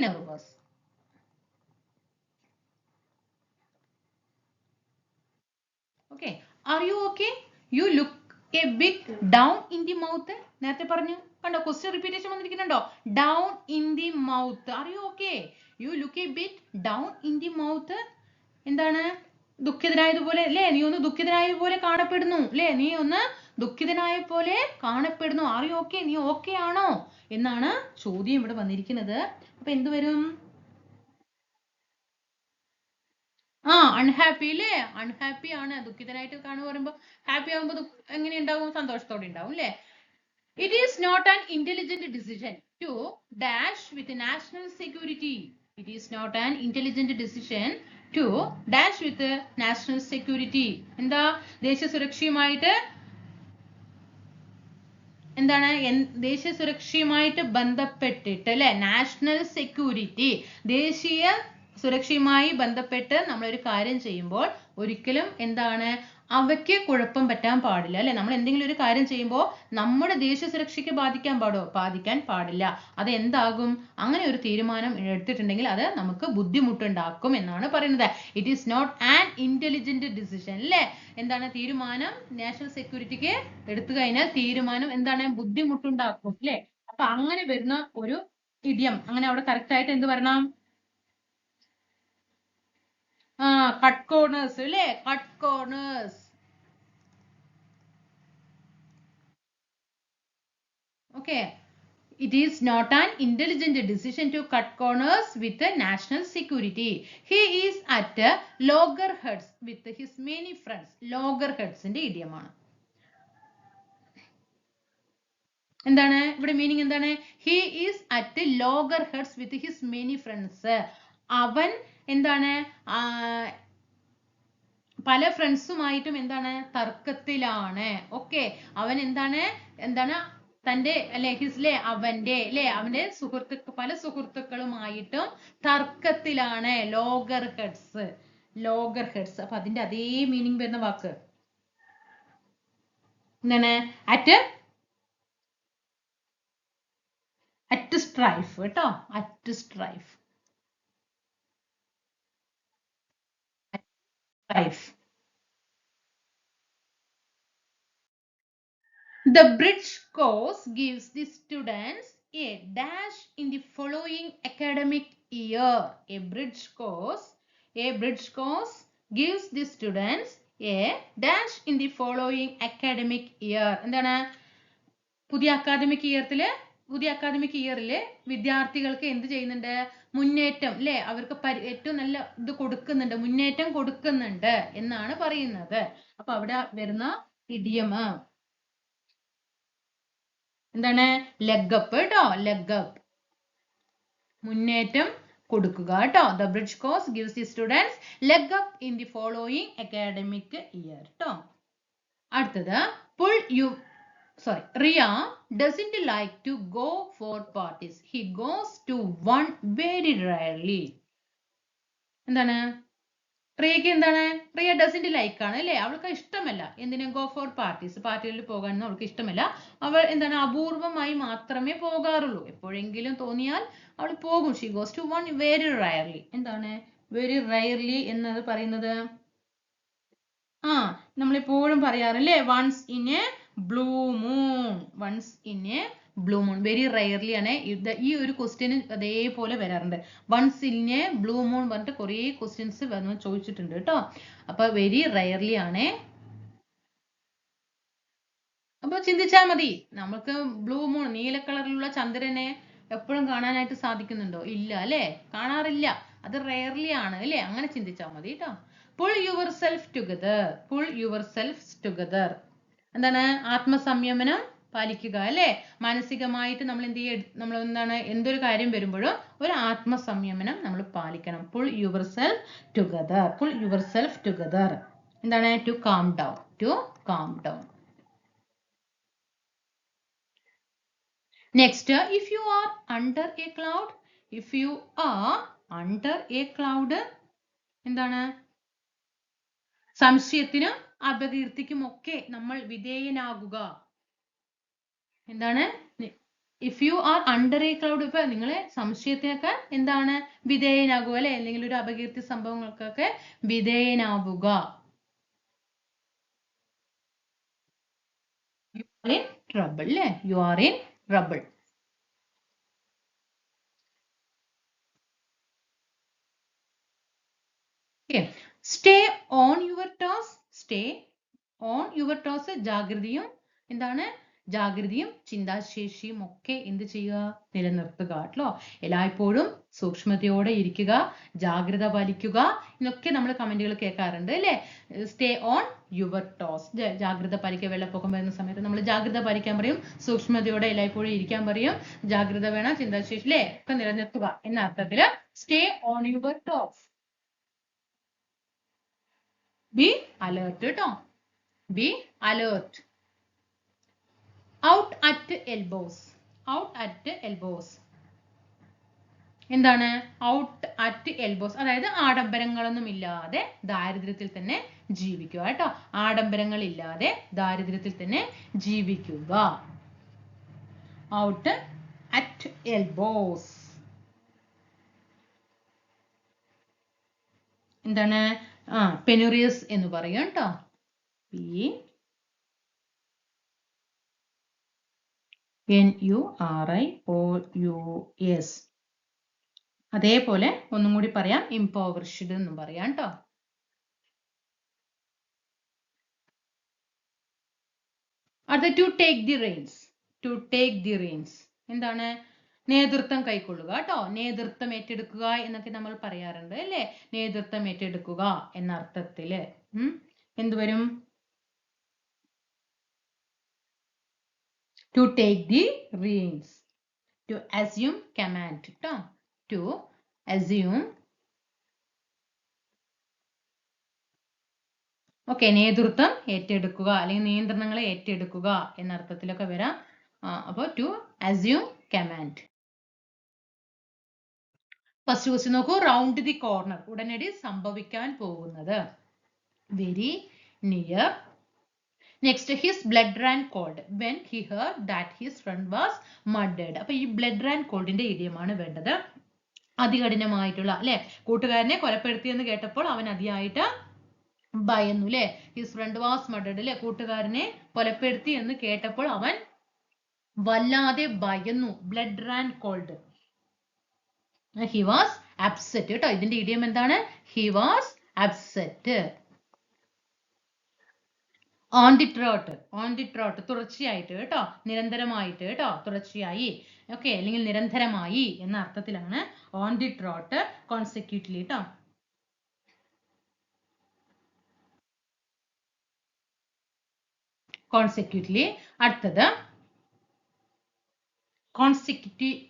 nervous. Okay. Are you okay? You look a bit down in the mouth. നേരത്തെ പറഞ്ഞു കണ്ടോ, ക്വസ്റ്റ്യൻ റിപ്പീറ്റേഷൻ വന്നിരിക്കുന്നുണ്ടോ? Down in the mouth. Are you okay? You look a bit down in the mouth. എന്താണ്? ദുഃഖിതനായതുപോലെ അല്ലേ, നീ ഒന്ന് ദുഃഖിതനായ പോലെ കാണപ്പെടുന്നു അല്ലേ, നീ ഒന്ന് ദുഃഖിതനായ പോലെ കാണപ്പെടുന്നു. Are you okay? നീ ഓക്കെ ആണോ എന്നാണ് ചോദ്യം ഇവിടെ വന്നിരിക്കുന്നത്. അപ്പൊ എന്ത് വരും? അൺഹാപ്പി അല്ലേ, അൺഹാപ്പി ആണ്. ദുഃഖിതനായിട്ട് കാണുക പറയുമ്പോ ഹാപ്പി ആകുമ്പോ എങ്ങനെ ഉണ്ടാവും? സന്തോഷത്തോടെ ഉണ്ടാവും അല്ലേ. It is not an intelligent decision to dash with national security. It is not an intelligent decision to dash with national security. എന്താ? ദേശീയ സുരക്ഷയുമായിട്ട് എന്താണ്? ദേശീയ സുരക്ഷയുമായിട്ട് ബന്ധപ്പെട്ടിട്ട് അല്ലെ, നാഷണൽ സെക്യൂരിറ്റി, ദേശീയ സുരക്ഷയുമായി ബന്ധപ്പെട്ട് നമ്മളൊരു കാര്യം ചെയ്യുമ്പോൾ ഒരിക്കലും എന്താണ്, അവയ്ക്ക് കുഴപ്പം പറ്റാൻ പാടില്ല അല്ലെ. നമ്മൾ എന്തെങ്കിലും ഒരു കാര്യം ചെയ്യുമ്പോൾ നമ്മുടെ ദേശീയ സുരക്ഷയ്ക്ക് ബാധിക്കാൻ പാടില്ല. അത് എന്താകും? അങ്ങനെ ഒരു തീരുമാനം എടുത്തിട്ടുണ്ടെങ്കിൽ അത് നമുക്ക് ബുദ്ധിമുട്ടുണ്ടാക്കും എന്നാണ് പറയുന്നത്. It is not an intelligent decision അല്ലെ. എന്താണ് തീരുമാനം? നാഷണൽ സെക്യൂരിറ്റിക്ക് എടുത്തു കഴിഞ്ഞാൽ തീരുമാനം എന്താണ്? ബുദ്ധിമുട്ടുണ്ടാക്കും അല്ലെ. അപ്പൊ അങ്ങനെ വരുന്ന ഒരു ഇഡിയം, അങ്ങനെ അവിടെ കറക്റ്റ് ആയിട്ട് എന്ത് പറയണം? cut corners അല്ലേ, cut corners. Okay. It is not an intelligent decision to cut corners with the national security. He is at loggerheads with his many friends. Loggerheads ന്റെ idiom ആണ്. എന്താണ് ഇവിടെ മീനിങ്? എന്താണ്? He is at loggerheads with his many friends. അവൻ എന്താണ്? പല ഫ്രണ്ട്സുമായിട്ടും എന്താണ്? തർക്കത്തിലാണ്. ഓക്കെ. അവൻ എന്താണ് തന്റെ അല്ലെ, ഹിസ്ലെ അവന്റെ അല്ലെ, അവന്റെ പല സുഹൃത്തുക്കളുമായിട്ടും തർക്കത്തിലാണ്. ലോഗർഹെഡ്സ്, ലോഗർഹെഡ്സ്. അപ്പൊ അതിന്റെ അതേ മീനിങ് വരുന്ന വാക്ക് എന്താണ്? അറ്റ് സ്ട്രൈഫ് കേട്ടോ, at strife. The bridge course gives the students a dash in the following academic year. A bridge course gives the students a dash in the following academic year. എന്താണ്? പുതിയ അക്കാദമിക് ഇയറില് വിദ്യാർത്ഥികൾക്ക് എന്ത് ചെയ്യുന്നുണ്ട്? മുന്നേറ്റം അല്ലെ, അവർക്ക് ഏറ്റവും നല്ല ഇത് കൊടുക്കുന്നുണ്ട്, മുന്നേറ്റം കൊടുക്കുന്നുണ്ട് എന്നാണ് പറയുന്നത്. അപ്പൊ അവിടെ വരുന്ന ഇഡിയം എന്താണ്? ലെഗപ്പ് കേട്ടോ, ലെഗപ്പ്, മുന്നേറ്റം കൊടുക്കുക കേട്ടോ. The bridge course gives the students leg up in the following academic year കേട്ടോ. അടുത്തത് Riya doesn't like to go for parties. He goes to one very rarely. എന്താണ്? റിയക്ക് എന്താണ്? റിയ ഡസന്റ് ലൈക്ക് ആണ് അല്ലെ, അവൾക്ക് ഇഷ്ടമല്ല. എന്തിനു? ഗോ ഫോർ പാർട്ടീസ്, പാർട്ടികളിൽ പോകാനൊന്നും അവൾക്ക് ഇഷ്ടമല്ല. അവൾ എന്താണ്? അപൂർവമായി മാത്രമേ പോകാറുള്ളൂ. എപ്പോഴെങ്കിലും തോന്നിയാൽ അവൾ പോകും. She goes to one very rarely. എന്താണ് വെരി റയർലി എന്നത് പറയുന്നത്? നമ്മളെപ്പോഴും പറയാറില്ലേ, once in a blue moon, once in a blue moon. Very rarely ആണ്. ഈ ഒരു ക്വസ്റ്റ്യന് അതേപോലെ വരാറുണ്ട്. Once in a blue moon പറഞ്ഞിട്ട് കുറേ ക്വസ്റ്റ്യൻസ് വന്ന് ചോദിച്ചിട്ടുണ്ട് കേട്ടോ. അപ്പൊ വെരി റയർലി ആണ്. അപ്പൊ ചിന്തിച്ചാൽ മതി, നമുക്ക് ബ്ലൂ മൂൺ, നീല കളറിലുള്ള ചന്ദ്രനെ എപ്പോഴും കാണാനായിട്ട് സാധിക്കുന്നുണ്ടോ? ഇല്ല അല്ലെ, കാണാറില്ല. അത് റയർലി ആണ് അല്ലെ. അങ്ങനെ ചിന്തിച്ചാൽ മതി കേട്ടോ. Pull your self together, pull your self together. എന്താണ്? ആത്മസംയമനം പാലിക്കുക അല്ലെ. മാനസികമായിട്ട് നമ്മൾ എന്ത് ചെയ്യും? നമ്മൾ എന്താണ്, എന്തൊരു കാര്യം വരുമ്പോഴും ഒരു ആത്മസംയമനം നമ്മൾ പാലിക്കണം. Pull your self together, pull your self together. എന്താണ്? To calm down, to calm down. Next, if you are under a cloud, if you are under a cloud, എന്താണ്? സംശയത്തിനും അപകീർത്തിക്കും ഒക്കെ നമ്മൾ വിധേയനാകുക. എന്താണ്? If you are under A cloud, ഇപ്പൊ നിങ്ങളെ സംശയത്തിനൊക്കെ എന്താണ്? വിധേയനാകുക അല്ലെ, അല്ലെങ്കിൽ ഒരു അപകീർത്തി സംഭവങ്ങൾക്കൊക്കെ വിധേയനാവുക. in trouble അല്ലേ? You are in trouble. Okay. Stay on your toes. Stay on your toes. ജാഗ്രതയും എന്താണ്? ജാഗ്രതയും ചിന്താശേഷിയും ഒക്കെ എന്ത് ചെയ്യുക? നിലനിർത്തുക കേട്ടോ. എല്ലായ്പ്പോഴും സൂക്ഷ്മതയോടെ ഇരിക്കുക, ജാഗ്രത പാലിക്കുക. ഇതൊക്കെ നമ്മൾ കമന്റുകൾ കേൾക്കാറുണ്ട് അല്ലേ? Stay on your toss. ജാഗ്രത പാലിക്കുക. വെള്ളപ്പൊക്കം വരുന്ന സമയത്ത് നമ്മൾ ജാഗ്രത പാലിക്കാൻ പറയും, സൂക്ഷ്മതയോടെ എല്ലായ്പ്പോഴും ഇരിക്കാൻ പറയും, ജാഗ്രത വേണം, ചിന്താശേഷി അല്ലേ ഒക്കെ നിലനിർത്തുക എന്ന അർത്ഥത്തിൽ stay on your toss. Be alert കേട്ടോ. Be alert. Out at elbows. Out at elbows. എന്താണ്? Out at elbows. അതായത് ആഡംബരങ്ങളൊന്നും ഇല്ലാതെ ദാരിദ്ര്യത്തിൽ തന്നെ ജീവിക്കുക കേട്ടോ. ആഡംബരങ്ങൾ ഇല്ലാതെ ദാരിദ്ര്യത്തിൽ തന്നെ ജീവിക്കുക. Out at elbows. എന്താണ്? പെനുറിയസ് എന്ന് പറയും കേട്ടോ. PNURIOUS. അതേപോലെ ഒന്നും കൂടി പറയാം, impoverished എന്നും പറയാം കേട്ടോ. അത് to take the reins. To take the reins. എന്താണ്? നേതൃത്വം കൈക്കൊള്ളുക കേട്ടോ. നേതൃത്വം ഏറ്റെടുക്കുക എന്നൊക്കെ നമ്മൾ പറയാറുണ്ട് അല്ലേ? നേതൃത്വം ഏറ്റെടുക്കുക എന്ന അർത്ഥത്തില് എന്തുവരും? To take the reins. To assume command കേട്ടോ. To assume. ഓക്കെ, നേതൃത്വം ഏറ്റെടുക്കുക അല്ലെങ്കിൽ നിയന്ത്രണങ്ങളെ ഏറ്റെടുക്കുക എന്ന അർത്ഥത്തിലൊക്കെ വരാം. അപ്പോൾ to assume command. First question നോക്കൂ. Round the corner. ഉടനടി സംഭവിക്കാൻ പോകുന്നത്. Very near. Next his blood ran cold when he heard that his friend was murdered. അപ്പൊ ഈ ബ്ലഡ് റാൻ കോൾഡിന്റെ ഇഡിയമാണ് വേണ്ടത്. അതികഠിനമായിട്ടുള്ള അല്ലെ, കൂട്ടുകാരനെ കൊലപ്പെടുത്തിയെന്ന് കേട്ടപ്പോൾ അവൻ അതിയായിട്ട് ഭയന്നു അല്ലെ. ഹിസ് ഫ്രണ്ട് വാസ് മർഡേർഡ് അല്ലെ, കൂട്ടുകാരനെ കൊലപ്പെടുത്തി എന്ന് കേട്ടപ്പോൾ അവൻ വല്ലാതെ ഭയന്നു. Blood ran cold. He was upset കേട്ടോ. ഇതിന്റെ ഇഡിയം എന്താണ്? He was upset. On the trot. On the trot. തുടർച്ചയായിട്ട് കേട്ടോ, നിരന്തരമായിട്ട് കേട്ടോ, തുടർച്ചയായി ഓക്കെ അല്ലെങ്കിൽ നിരന്തരമായി എന്ന അർത്ഥത്തിലാണ് on the trot. Consecutively കേട്ടോ. Consecutively. അടുത്തത് consecutive.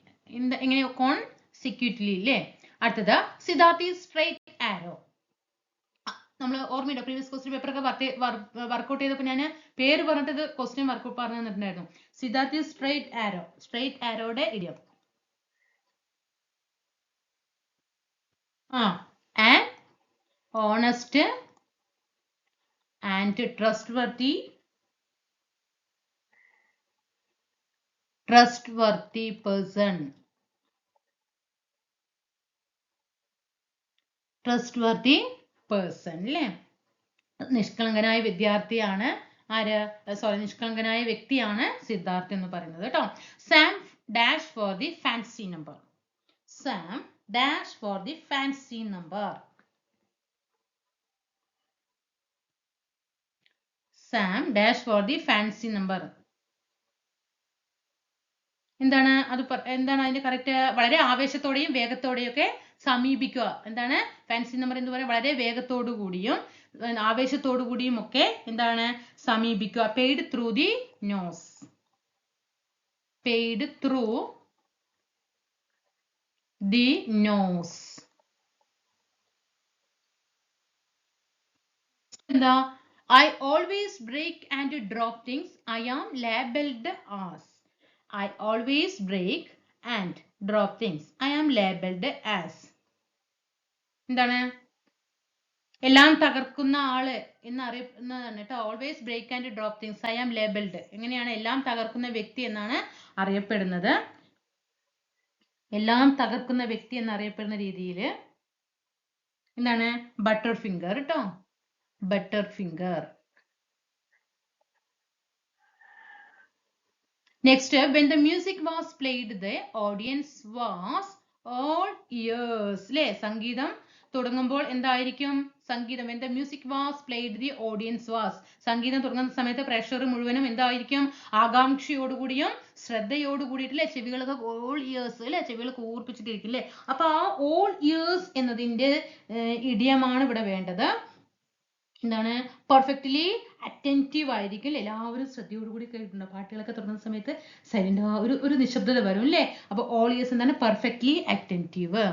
എങ്ങനെ? Consecutively അല്ലേ? അടുത്തത് സിദ്ധാർത്ഥി സ്ട്രൈറ്റ് ആരോ. നമ്മൾ ഓർമ്മയുണ്ടോ? പ്രീവിയസ് ക്വസ്റ്റ്യൻ പേപ്പർ ഒക്കെ വർക്ക്ഔട്ട് ചെയ്തപ്പോൾ ഞാൻ പേര് പറഞ്ഞിട്ട് ക്വസ്റ്റ്യൻ വർക്ക്ഔട്ട് പറഞ്ഞു തന്നിട്ടുണ്ടായിരുന്നു. Siddharthi straight arrow. സ്ട്രൈറ്റ് ആരോയുടെ idiom an honest and trustworthy person. Trustworthy person അല്ലേ? നിഷ്കളങ്കനായ വിദ്യാർത്ഥിയാണ് ആര്? നിഷ്കളങ്കനായ വ്യക്തിയാണ് സിദ്ധാർത്ഥ് എന്ന് പറയുന്നത് കേട്ടോ. Sam dash for the fancy number. Sam dash for the fancy number. Sam dash for the fancy number. എന്താണ് അത്? എന്താണ് അതിന്റെ കറക്റ്റ്? വളരെ ആവേശത്തോടെയും വേഗത്തോടെയും ഒക്കെ സമീപിക്കുക. എന്താണ് ഫാൻസി നമ്പർ എന്ന് പറയുന്നത്? വളരെ വേഗത്തോടു കൂടിയും ആവേശത്തോടു കൂടിയും ഒക്കെ എന്താണ് സമീപിക്കുക. Paid through the nose. Paid through the nose. എന്താ? I always break and drop things. I am labeled as. I always break and drop things. I am labeled as. എന്താണ്? എല്ലാം തകർക്കുന്ന ആള് എന്നറിയപ്പെടുന്നതാണ് കേട്ടോ. Always break and drop things. I am labelled. എങ്ങനെയാണ്? എല്ലാം തകർക്കുന്ന വ്യക്തി എന്നാണ് അറിയപ്പെടുന്നത്. എല്ലാം തകർക്കുന്ന വ്യക്തി എന്നറിയപ്പെടുന്ന രീതിയിൽ എന്താണ്? ബട്ടർ ഫിംഗർ കേട്ടോ. Butter finger. Next, when the music was played, the audience was all ears. അല്ലേ? സംഗീതം തുടങ്ങുമ്പോൾ എന്തായിരിക്കും? സംഗീതം when the music was played, the audience was. സംഗീതം തുടങ്ങുന്ന സമയത്ത് പ്രേക്ഷകർ മുഴുവനും എന്തായിരിക്കും? ആകാംക്ഷയോടുകൂടിയും ശ്രദ്ധയോടുകൂടിയിട്ട് അല്ലേ? ചെവികളൊക്കെ all ears അല്ലേ? ചെവികൾ കൂർപ്പിച്ചിട്ടിരിക്കും അല്ലേ? അപ്പൊ ആ all ears എന്നതിന്റെ ഇഡിയമാണ് ഇവിടെ വേണ്ടത്. എന്താണ്? പെർഫെക്റ്റ്ലി അറ്റൻറ്റീവ് ആയിരിക്കും. എല്ലാവരും ശ്രദ്ധയോടുകൂടി കേൾക്കുന്നുണ്ട്. പാട്ടുകളൊക്കെ തുടങ്ങുന്ന സമയത്ത് സൈലന്റ് ഒരു നിശബ്ദത വരും അല്ലേ? അപ്പൊ ഓൾ ഇയേഴ്സ് എന്താണ്? Perfectly attentive.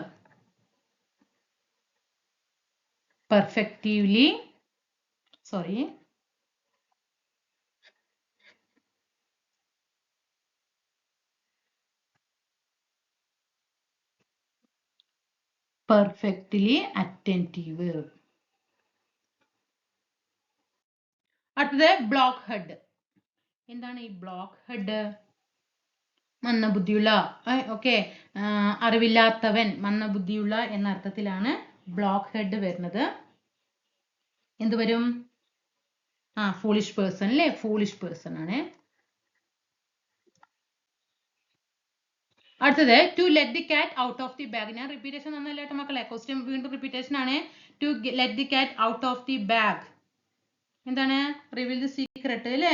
Perfectively sorry perfectly attentive. അടുത്തത് ബ്ലോക്ക് ഹെഡ്. എന്താണ് ഈ ബ്ലോക്ക് ഹെഡ്? മന്ദബുദ്ധിയുള്ള, ഓക്കെ, അറിവില്ലാത്തവൻ, മന്ദബുദ്ധിയുള്ള എന്ന അർത്ഥത്തിലാണ് ബ്ലോക്ക് ഹെഡ് വരുന്നത്. എന്ത് വരും? ഫൂളിഷ് പേഴ്സൺ അല്ലേ? ഫൂളിഷ് പേഴ്സൺ ആണ്. അടുത്തത് to let the cat out of the bag. ഞാൻ റിപ്പീറ്റേഷൻ തന്നല്ലോ കേട്ടോ മക്കളെ. ക്വസ്റ്റ്യൻ വീണ്ടും റിപ്പീറ്റേഷൻ ആണ്. To let the cat out of the bag. എന്താണ്? റിവീൽ ദി സീക്രട്ട് അല്ലേ?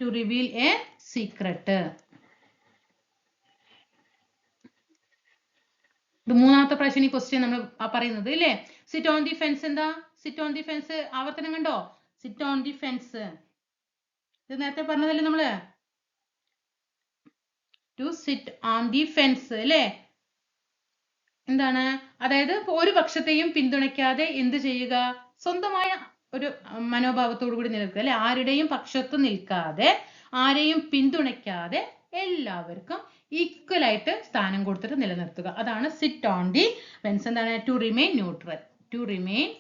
To reveal a secret. ഇത് മൂന്നാമത്തെ പ്രാവശ്യം ഈ ക്വസ്റ്റ്യൻ നമ്മൾ പറയുന്നത് അല്ലേ? Sit on the fence. എന്താ സിറ്റ് ഓൺ ദി ഫെൻസ്? ആവർത്തനം കണ്ടോ? Sit on the fence. ഇത് നേരത്തെ പറഞ്ഞതല്ലേ നമ്മള്? To sit on the fence അല്ലേ? എന്താണ്? അതായത് ഒരു പക്ഷത്തെയും പിന്തുണയ്ക്കാതെ എന്ത് ചെയ്യുക? സ്വന്തമായ ഒരു മനോഭാവത്തോടു കൂടി നിൽക്കുക അല്ലെ? ആരുടെയും പക്ഷത്ത് നിൽക്കാതെ, ആരെയും പിന്തുണയ്ക്കാതെ എല്ലാവർക്കും ഈക്വൽ ആയിട്ട് സ്ഥാനം കൊടുത്തിട്ട് നിലനിർത്തുക. അതാണ് സിറ്റ് ഓൺ ദി ഫെൻസ്. എന്താണ്? To remain neutral. To remain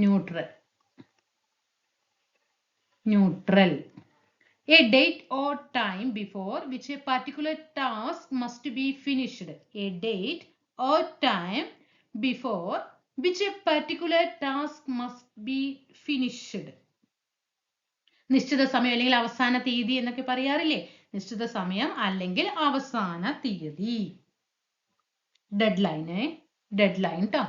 neutral. Neutral. A date or time before which a particular task must be finished. A date or time before which a particular task must be finished. നിശ്ചിത സമയം അല്ലെങ്കിൽ അവസാന തീയതി എന്നൊക്കെ പറയാറില്ലേ? നിശ്ചിത സമയം അല്ലെങ്കിൽ അവസാന തീയതി. Dead line. ഡെഡ് ലൈൻ ട്ടോ.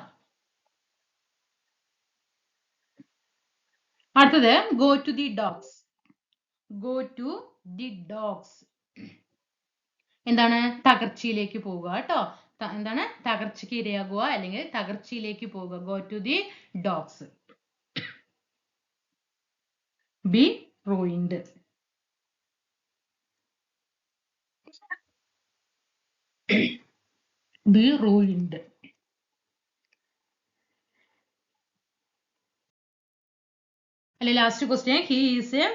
അടുത്തത് go to the dogs. Go to the dogs. എന്താണ്? തകർച്ചയിലേക്ക് പോവുക കേട്ടോ. എന്താണ്? തകർച്ചയ്ക്ക് ഇരയാകുക അല്ലെങ്കിൽ തകർച്ചയിലേക്ക് പോവുക. Go to the dogs. Be ruined. Be ruined. അല്ലെ? Last question. He is a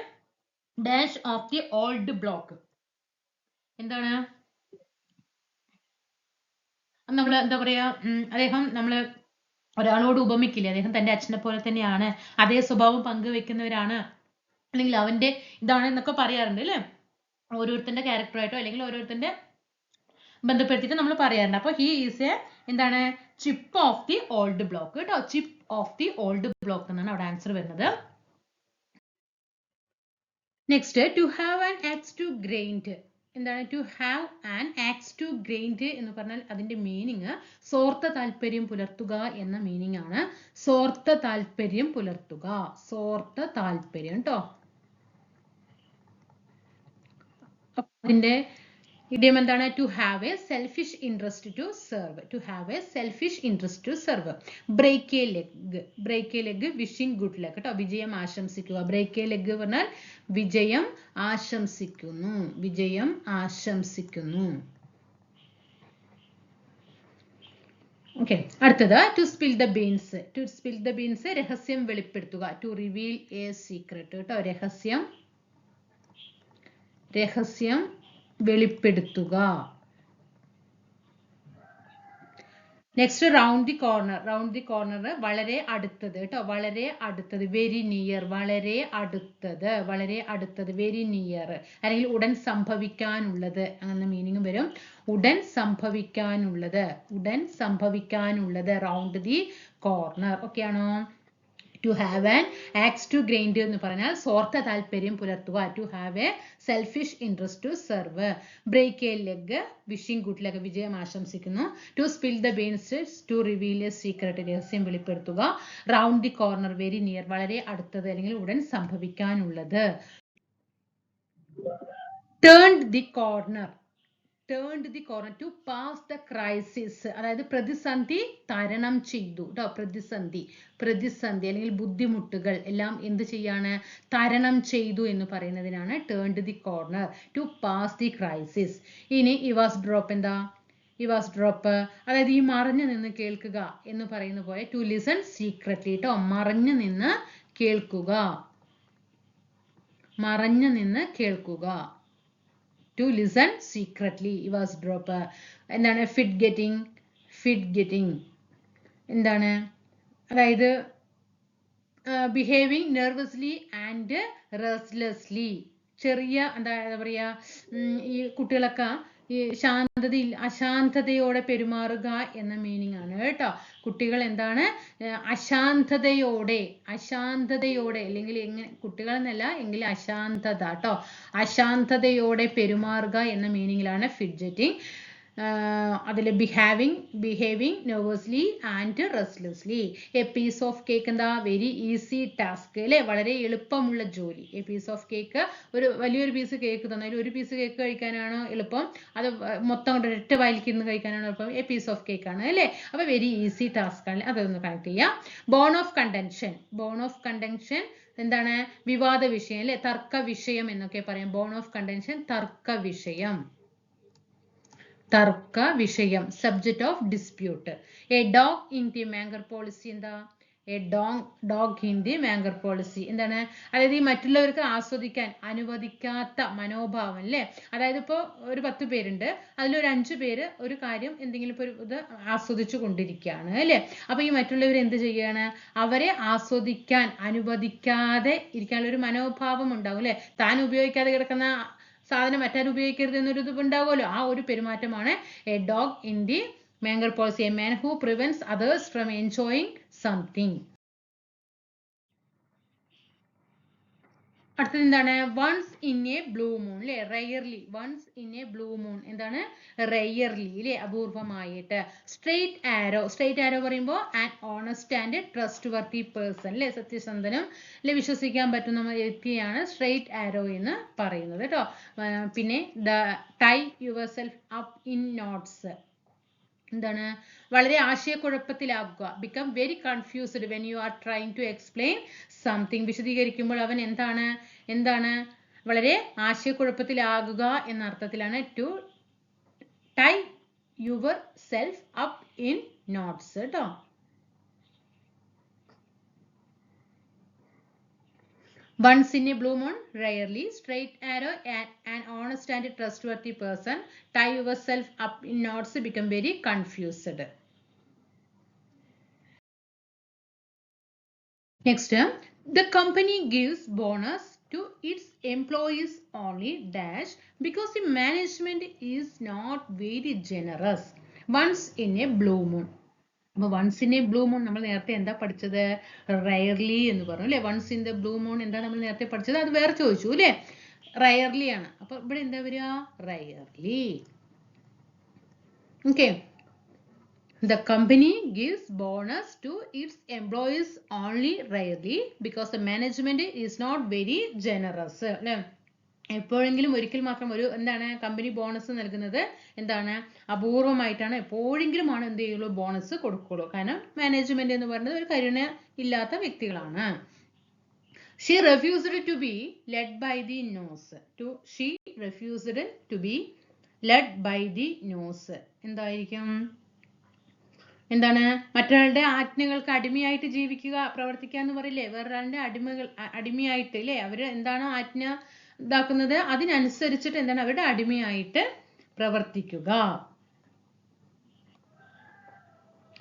dash of the old block. എന്താണ്? നമ്മൾ എന്താ പറയാ? അദ്ദേഹം നമ്മള് ഒരാളോട് ഉപമിക്കില്ലേ? അദ്ദേഹം തന്റെ അച്ഛനെ പോലെ തന്നെയാണ്, അതേ സ്വഭാവം പങ്കുവെക്കുന്നവരാണ്, അല്ലെങ്കിൽ അവന്റെ ഇതാണ് എന്നൊക്കെ പറയാറുണ്ട് അല്ലെ? ഓരോരുത്തരുടെ ക്യാരക്ടറായിട്ടോ അല്ലെങ്കിൽ ഓരോരുത്തരുടെ ബന്ധപ്പെടുത്തിയിട്ട് നമ്മൾ പറയാറുണ്ട്. അപ്പൊ ഹി ഈസ് എ എന്താണ്? Chip off the old block കേട്ടോ. Chip off the old block എന്നാണ് അവിടെ ആൻസർ വരുന്നത്. Next, to have an axe to grind. എന്താണ് to have an axe to grind എന്ന് പറഞ്ഞാൽ അതിന്റെ മീനിങ് സ്വാർത്ഥ താല്പര്യം പുലർത്തുക എന്ന മീനിങ് ആണ്. സ്വാർത്ഥ താല്പര്യം പുലർത്തുക. സ്വാർത്ഥ താല്പര്യം ട്ടോ. അതിന്റെ ഇഡിയം എന്താണ്? To have a selfish interest to serve. To have a selfish interest to serve. Break a leg. Break a leg wishing good luck കേട്ടോ. വിജയം ആശംസിക്കുക. ബ്രേക്ക് എ ലെഗ് പറഞ്ഞാൽ വിജയം ആശംസിക്കുന്നു. വിജയം ആശംസിക്കുന്നു. ഓക്കെ. അടുത്തത് to spill the beans. To spill the beans രഹസ്യം വെളിപ്പെടുത്തുക. ടു റിവീൽ എ സീക്രട്ട് കേട്ടോ. രഹസ്യം വെളിപ്പെടുത്തുക. Next round the corner. Round the corner വളരെ അടുത്തത് കേട്ടോ. വളരെ അടുത്തത്. Very near. വളരെ അടുത്തത്. വളരെ അടുത്തത്. Very near. അല്ലെങ്കിൽ ഉടൻ സംഭവിക്കാനുള്ളത് എന്ന മീനിങ് വരും. ഉടൻ സംഭവിക്കാനുള്ളത്. ഉടൻ സംഭവിക്കാനുള്ളത്. Round the corner. ഓക്കെ ആണോ? To have an axe to grind എന്ന് പറഞ്ഞാൽ സ്വാർത്ഥ താല്പര്യം പുലർത്തുക. To have a selfish interest to serve. Break a leg wishing good luck വിജയം ആശംസിക്കുന്നു. To spill the beans to reveal a secret രഹസ്യം വെളിപ്പെടുത്തുക. Round the corner very near വളരെ അടുത്തത് അല്ലെങ്കിൽ ഉടൻ സംഭവിക്കാനുള്ളത്. Turned the corner turned the corner to pass the crisis. അതായത് പ്രതിസന്ധി തരണം ചെയ്തു ട്ടോ. പ്രതിസന്ധി അല്ലെങ്കിൽ ബുദ്ധിമുട്ടുകൾ എല്ലാം എന്ത് ചെയ്യാണ് തരണം ചെയ്തു എന്ന് പറയുന്നതിനാണ് turned the corner to pass the crisis. ഇനി eavesdrop എന്താ eavesdrop അതായത് ഈ മറഞ്ഞു നിന്ന് കേൾക്കുക എന്ന് പറയുന്ന പോലെ to listen secretly ട്ടോ. മറഞ്ഞു നിന്ന് കേൾക്കുക to listen secretly. eavesdrop എന്താണ് fit getting എന്താണ് അതായത് behaving nervously and restlessly. ചെറിയ എന്താ പറയാ ഈ കുട്ടികളൊക്കെ ഈ അശാന്തതയോടെ പെരുമാറുക എന്ന മീനിങ് ആണ് കേട്ടോ. കുട്ടികൾ എന്താണ് അശാന്തതയോടെ അല്ലെങ്കിൽ എങ്ങനെ കുട്ടികൾ എന്നല്ല എങ്കിൽ അശാന്തത ട്ടോ. അശാന്തതയോടെ പെരുമാറുക എന്ന മീനിങ്ങിലാണ് ഫിഡ്ജറ്റിംഗ്. അതിൽ behaving nervously and restlessly. A piece of cake എന്താ വെരി ഈസി ടാസ്ക് അല്ലെ, വളരെ എളുപ്പമുള്ള ജോലി. എ പീസ് ഓഫ് കേക്ക് ഒരു വലിയൊരു പീസ് കേക്ക് തന്നാൽ ഒരു പീസ് കേക്ക് കഴിക്കാനാണ് എളുപ്പം, അത് മൊത്തം കൊണ്ട് ഒറ്റ വായിലിരുന്ന് കഴിക്കാനാണ് എളുപ്പം. എ പീസ് ഓഫ് കേക്ക് ആണ് അല്ലേ. അപ്പൊ വെരി ഈസി ടാസ്ക് ആണ്, അതൊന്ന് കണക്ട് ചെയ്യാം. ബോൺ ഓഫ് കണ്ടൻഷൻ എന്താണ് വിവാദ വിഷയം അല്ലെ, തർക്ക വിഷയം എന്നൊക്കെ പറയാം. ബോൺ ഓഫ് കണ്ടൻഷൻ തർക്ക വിഷയം subject of dispute. A dog in the manger policy എന്താ a dog in the manger policy എന്താണ് അതായത് ഈ മറ്റുള്ളവർക്ക് ആസ്വദിക്കാൻ അനുവദിക്കാത്ത മനോഭാവം അല്ലേ. അതായത് ഇപ്പോൾ ഒരു 10 പേരുണ്ട്, അതിലൊരു 5 പേര് ഒരു കാര്യം എന്തെങ്കിലും ഇപ്പോൾ ഒരു ഇത് ആസ്വദിച്ചു കൊണ്ടിരിക്കുകയാണ് അല്ലേ. അപ്പൊ ഈ മറ്റുള്ളവർ എന്ത് ചെയ്യാണ്, അവരെ ആസ്വദിക്കാൻ അനുവദിക്കാതെ ഇരിക്കാനുള്ള ഒരു മനോഭാവം ഉണ്ടാവും അല്ലെ. താൻ ഉപയോഗിക്കാതെ കിടക്കുന്ന സാധനം മറ്റാരും ഉപയോഗിക്കരുത് എന്നൊരു ഇത് ഉണ്ടാവുമല്ലോ. ആ ഒരു പെരുമാറ്റമാണ് a dog in the manger policy. A man who prevents others from enjoying something. അടുത്തത് എന്താണ് once in a blue moon അല്ലെ. Rarely once in a blue moon എന്താണ് റെയർലി അല്ലെ, അപൂർവമായിട്ട്. സ്ട്രേറ്റ് ആരോ പറയുമ്പോൾ an honest and trustworthy person അല്ലെ, സത്യസന്ധനും അല്ലെ വിശ്വസിക്കാൻ പറ്റുന്ന വ്യക്തിയാണ് സ്ട്രേറ്റ് ആരോ എന്ന് പറയുന്നത് കേട്ടോ. പിന്നെ tie your self up in knots എന്താണ് വളരെ ആശയക്കുഴപ്പത്തിലാകുക. Become very confused when you are trying to explain something. വിശദീകരിക്കുമ്പോൾ അവൻ എന്താണ് വളരെ ആശയക്കുഴപ്പത്തിലാകുക എന്ന അർത്ഥത്തിലാണ് to tie your self up in knots കേട്ടോ. Once in a blue moon, rarely. Straight arrow, an honest and trustworthy person. Tie yourself up in knots, become very confused. Next, the company gives bonus to its employees only dash because the management is not very generous. Once in a blue moon. അപ്പൊ once in a blue moon നമ്മൾ നേരത്തെ എന്താ പഠിച്ചത്, റയർലി എന്ന് പറഞ്ഞു അല്ലെ. Once in the blue moon എന്താ നമ്മൾ നേരത്തെ പഠിച്ചത്, അത് വേറെ ചോദിച്ചു അല്ലെ. റയർലി ആണ്. അപ്പൊ ഇവിടെ എന്താ വരിക rarely. Okay. The company gives bonus to its employees only rarely because the management is not very generous അല്ലെ. എപ്പോഴെങ്കിലും ഒരിക്കൽ മാത്രം ഒരു എന്താണ് കമ്പനി ബോണസ് നൽകുന്നത് എന്താണ് അപൂർവമായിട്ടാണ്, എപ്പോഴെങ്കിലുമാണ് എന്ത് ചെയ്യുള്ളൂ ബോണസ് കൊടുക്കുള്ളൂ. കാരണം മാനേജ്മെന്റ് എന്ന് പറയുന്നത് ഒരു കരുണ ഇല്ലാത്ത വ്യക്തികളാണ്. She refused to be led by the nose. She refused to be led by the nose. എന്തായിരിക്കും എന്താണ് മറ്റൊരാളുടെ ആജ്ഞകൾക്ക് അടിമയായിട്ട് ജീവിക്കുക പ്രവർത്തിക്കുക എന്ന് പറയില്ലേ. വേറൊരാളുടെ അടിമയായിട്ട് അല്ലേ. അവര് എന്താണ് ആജ്ഞ ഇതാക്കുന്നത് അതിനനുസരിച്ചിട്ട് എന്താണ് അവരുടെ അടിമയായിട്ട് പ്രവർത്തിക്കുക.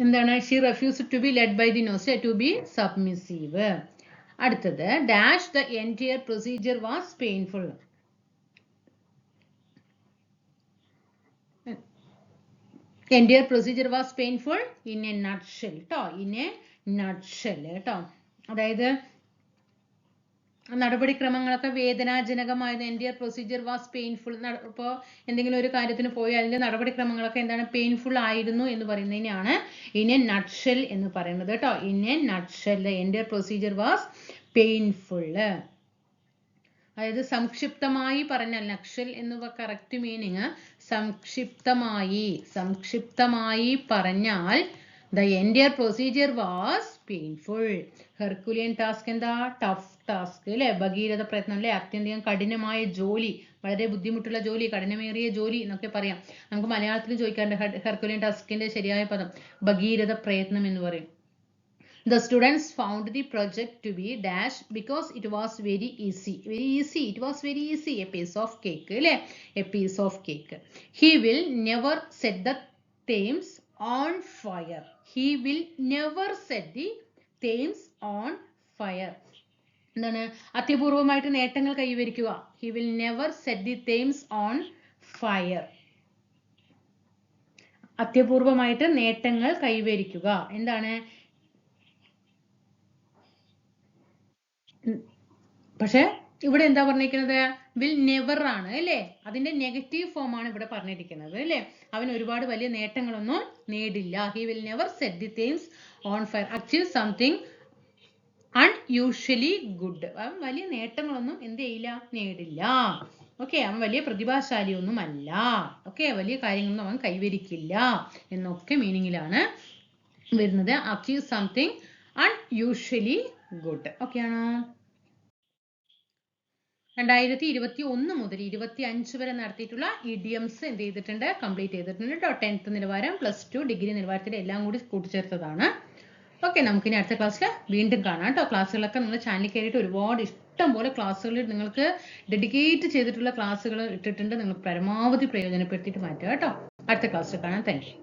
എന്താണ് she refused to be led by the nose, to be submissive. അടുത്തത് dash the entire procedure was painful. Entire procedure was painful in a nutshell ട്ടോ. in a nutshell ട്ടോ. അതായത് നടപടിക്രമങ്ങളൊക്കെ വേദനാജനകമായിരുന്നു. Entire procedure was painful. ഇപ്പോൾ എന്തെങ്കിലും ഒരു കാര്യത്തിന് പോയി അതിന്റെ നടപടിക്രമങ്ങളൊക്കെ എന്താണ്, പെയിൻഫുൾ ആയിരുന്നു എന്ന് പറയുന്നതിനാണ് ഇൻ എ നട്ട്ഷെൽ എന്ന് പറയുന്നത് കേട്ടോ. In A nutshell the entire procedure was painful. അതായത് സംക്ഷിപ്തമായി പറഞ്ഞാൽ, നട്ട്ഷെൽ എന്ന് കറക്റ്റ് മീനിങ് സംക്ഷിപ്തമായി പറഞ്ഞാൽ the entire procedure was painful. Herculean task എന്താ, ടഫ് ടാസ്ക് അല്ലെ, ഭഗീരഥ പ്രയത്നം അല്ലെ, അത്യന്തം കഠിനമായ ജോലി, വളരെ ബുദ്ധിമുട്ടുള്ള ജോലി, കഠിനമേറിയ ജോലി എന്നൊക്കെ പറയാം. നമുക്ക് മലയാളത്തിൽ ചോദിക്കാറുണ്ട് ഹെർക്കുലിയൻ ടാസ്കിന്റെ ശരിയായ പദം ഭഗീരഥ പ്രയത്നം എന്ന് പറയും. The students found the project to be dash because it was very easy. It was very easy. A piece of cake അല്ലെ, a piece of cake. He will never set the Thames on fire. He will never set the Thames on fire. എന്താണ്, അത്യപൂർവമായിട്ട് നേട്ടങ്ങൾ കൈവരിക്കുക. He will never set the Thames on fire. അത്യപൂർവമായിട്ട് നേട്ടങ്ങൾ കൈവരിക്കുക എന്താണ്, പക്ഷെ ഇവിടെ എന്താ പറഞ്ഞിരിക്കുന്നത്, വിൽ നെവർ ആണ് അല്ലേ, അതിന്റെ നെഗറ്റീവ് ഫോം ആണ് ഇവിടെ പറഞ്ഞിരിക്കുന്നത് അല്ലേ. അവൻ ഒരുപാട് വലിയ നേട്ടങ്ങളൊന്നും നേടില്ല. He will never set the things on fire, achieve something unusually good. അവൻ വലിയ നേട്ടങ്ങളൊന്നും എന്ത് ചെയ്യില്ല, നേടില്ല. ഓക്കെ, അവൻ വലിയ പ്രതിഭാശാലിയൊന്നും അല്ല. ഓക്കെ, വലിയ കാര്യങ്ങളൊന്നും അവൻ കൈവരിക്കില്ല എന്നൊക്കെ മീനിങ്ങിലാണ് വരുന്നത്. Achieve something unusually good. Okay ആണോ? 2021 മുതൽ 2025 വരെ നടത്തിയിട്ടുള്ള ഇഡിയംസ് എന്ത് ചെയ്തിട്ടുണ്ട്, കംപ്ലീറ്റ് ചെയ്തിട്ടുണ്ട് കേട്ടോ. 10th നിലവാരം, +2 ഡിഗ്രി നിലവാരത്തിൽ എല്ലാം കൂടി കൂട്ടിച്ചേർത്തതാണ്. ഓക്കെ, നമുക്കിനി അടുത്ത ക്ലാസ്സിൽ വീണ്ടും കാണാം കേട്ടോ. ക്ലാസ്സുകളൊക്കെ നിങ്ങൾ ചാനലിൽ കയറിയിട്ട് ഒരുപാട് ഇഷ്ടം പോലെ ക്ലാസ്സുകൾ നിങ്ങൾക്ക് ഡെഡിക്കേറ്റ് ചെയ്തിട്ടുള്ള ക്ലാസ്സുകൾ ഇട്ടിട്ടുണ്ട്. നിങ്ങൾ പരമാവധി പ്രയോജനപ്പെടുത്തിയിട്ട് മാറ്റുക കേട്ടോ. അടുത്ത ക്ലാസ്സിൽ കാണാം. Thank you.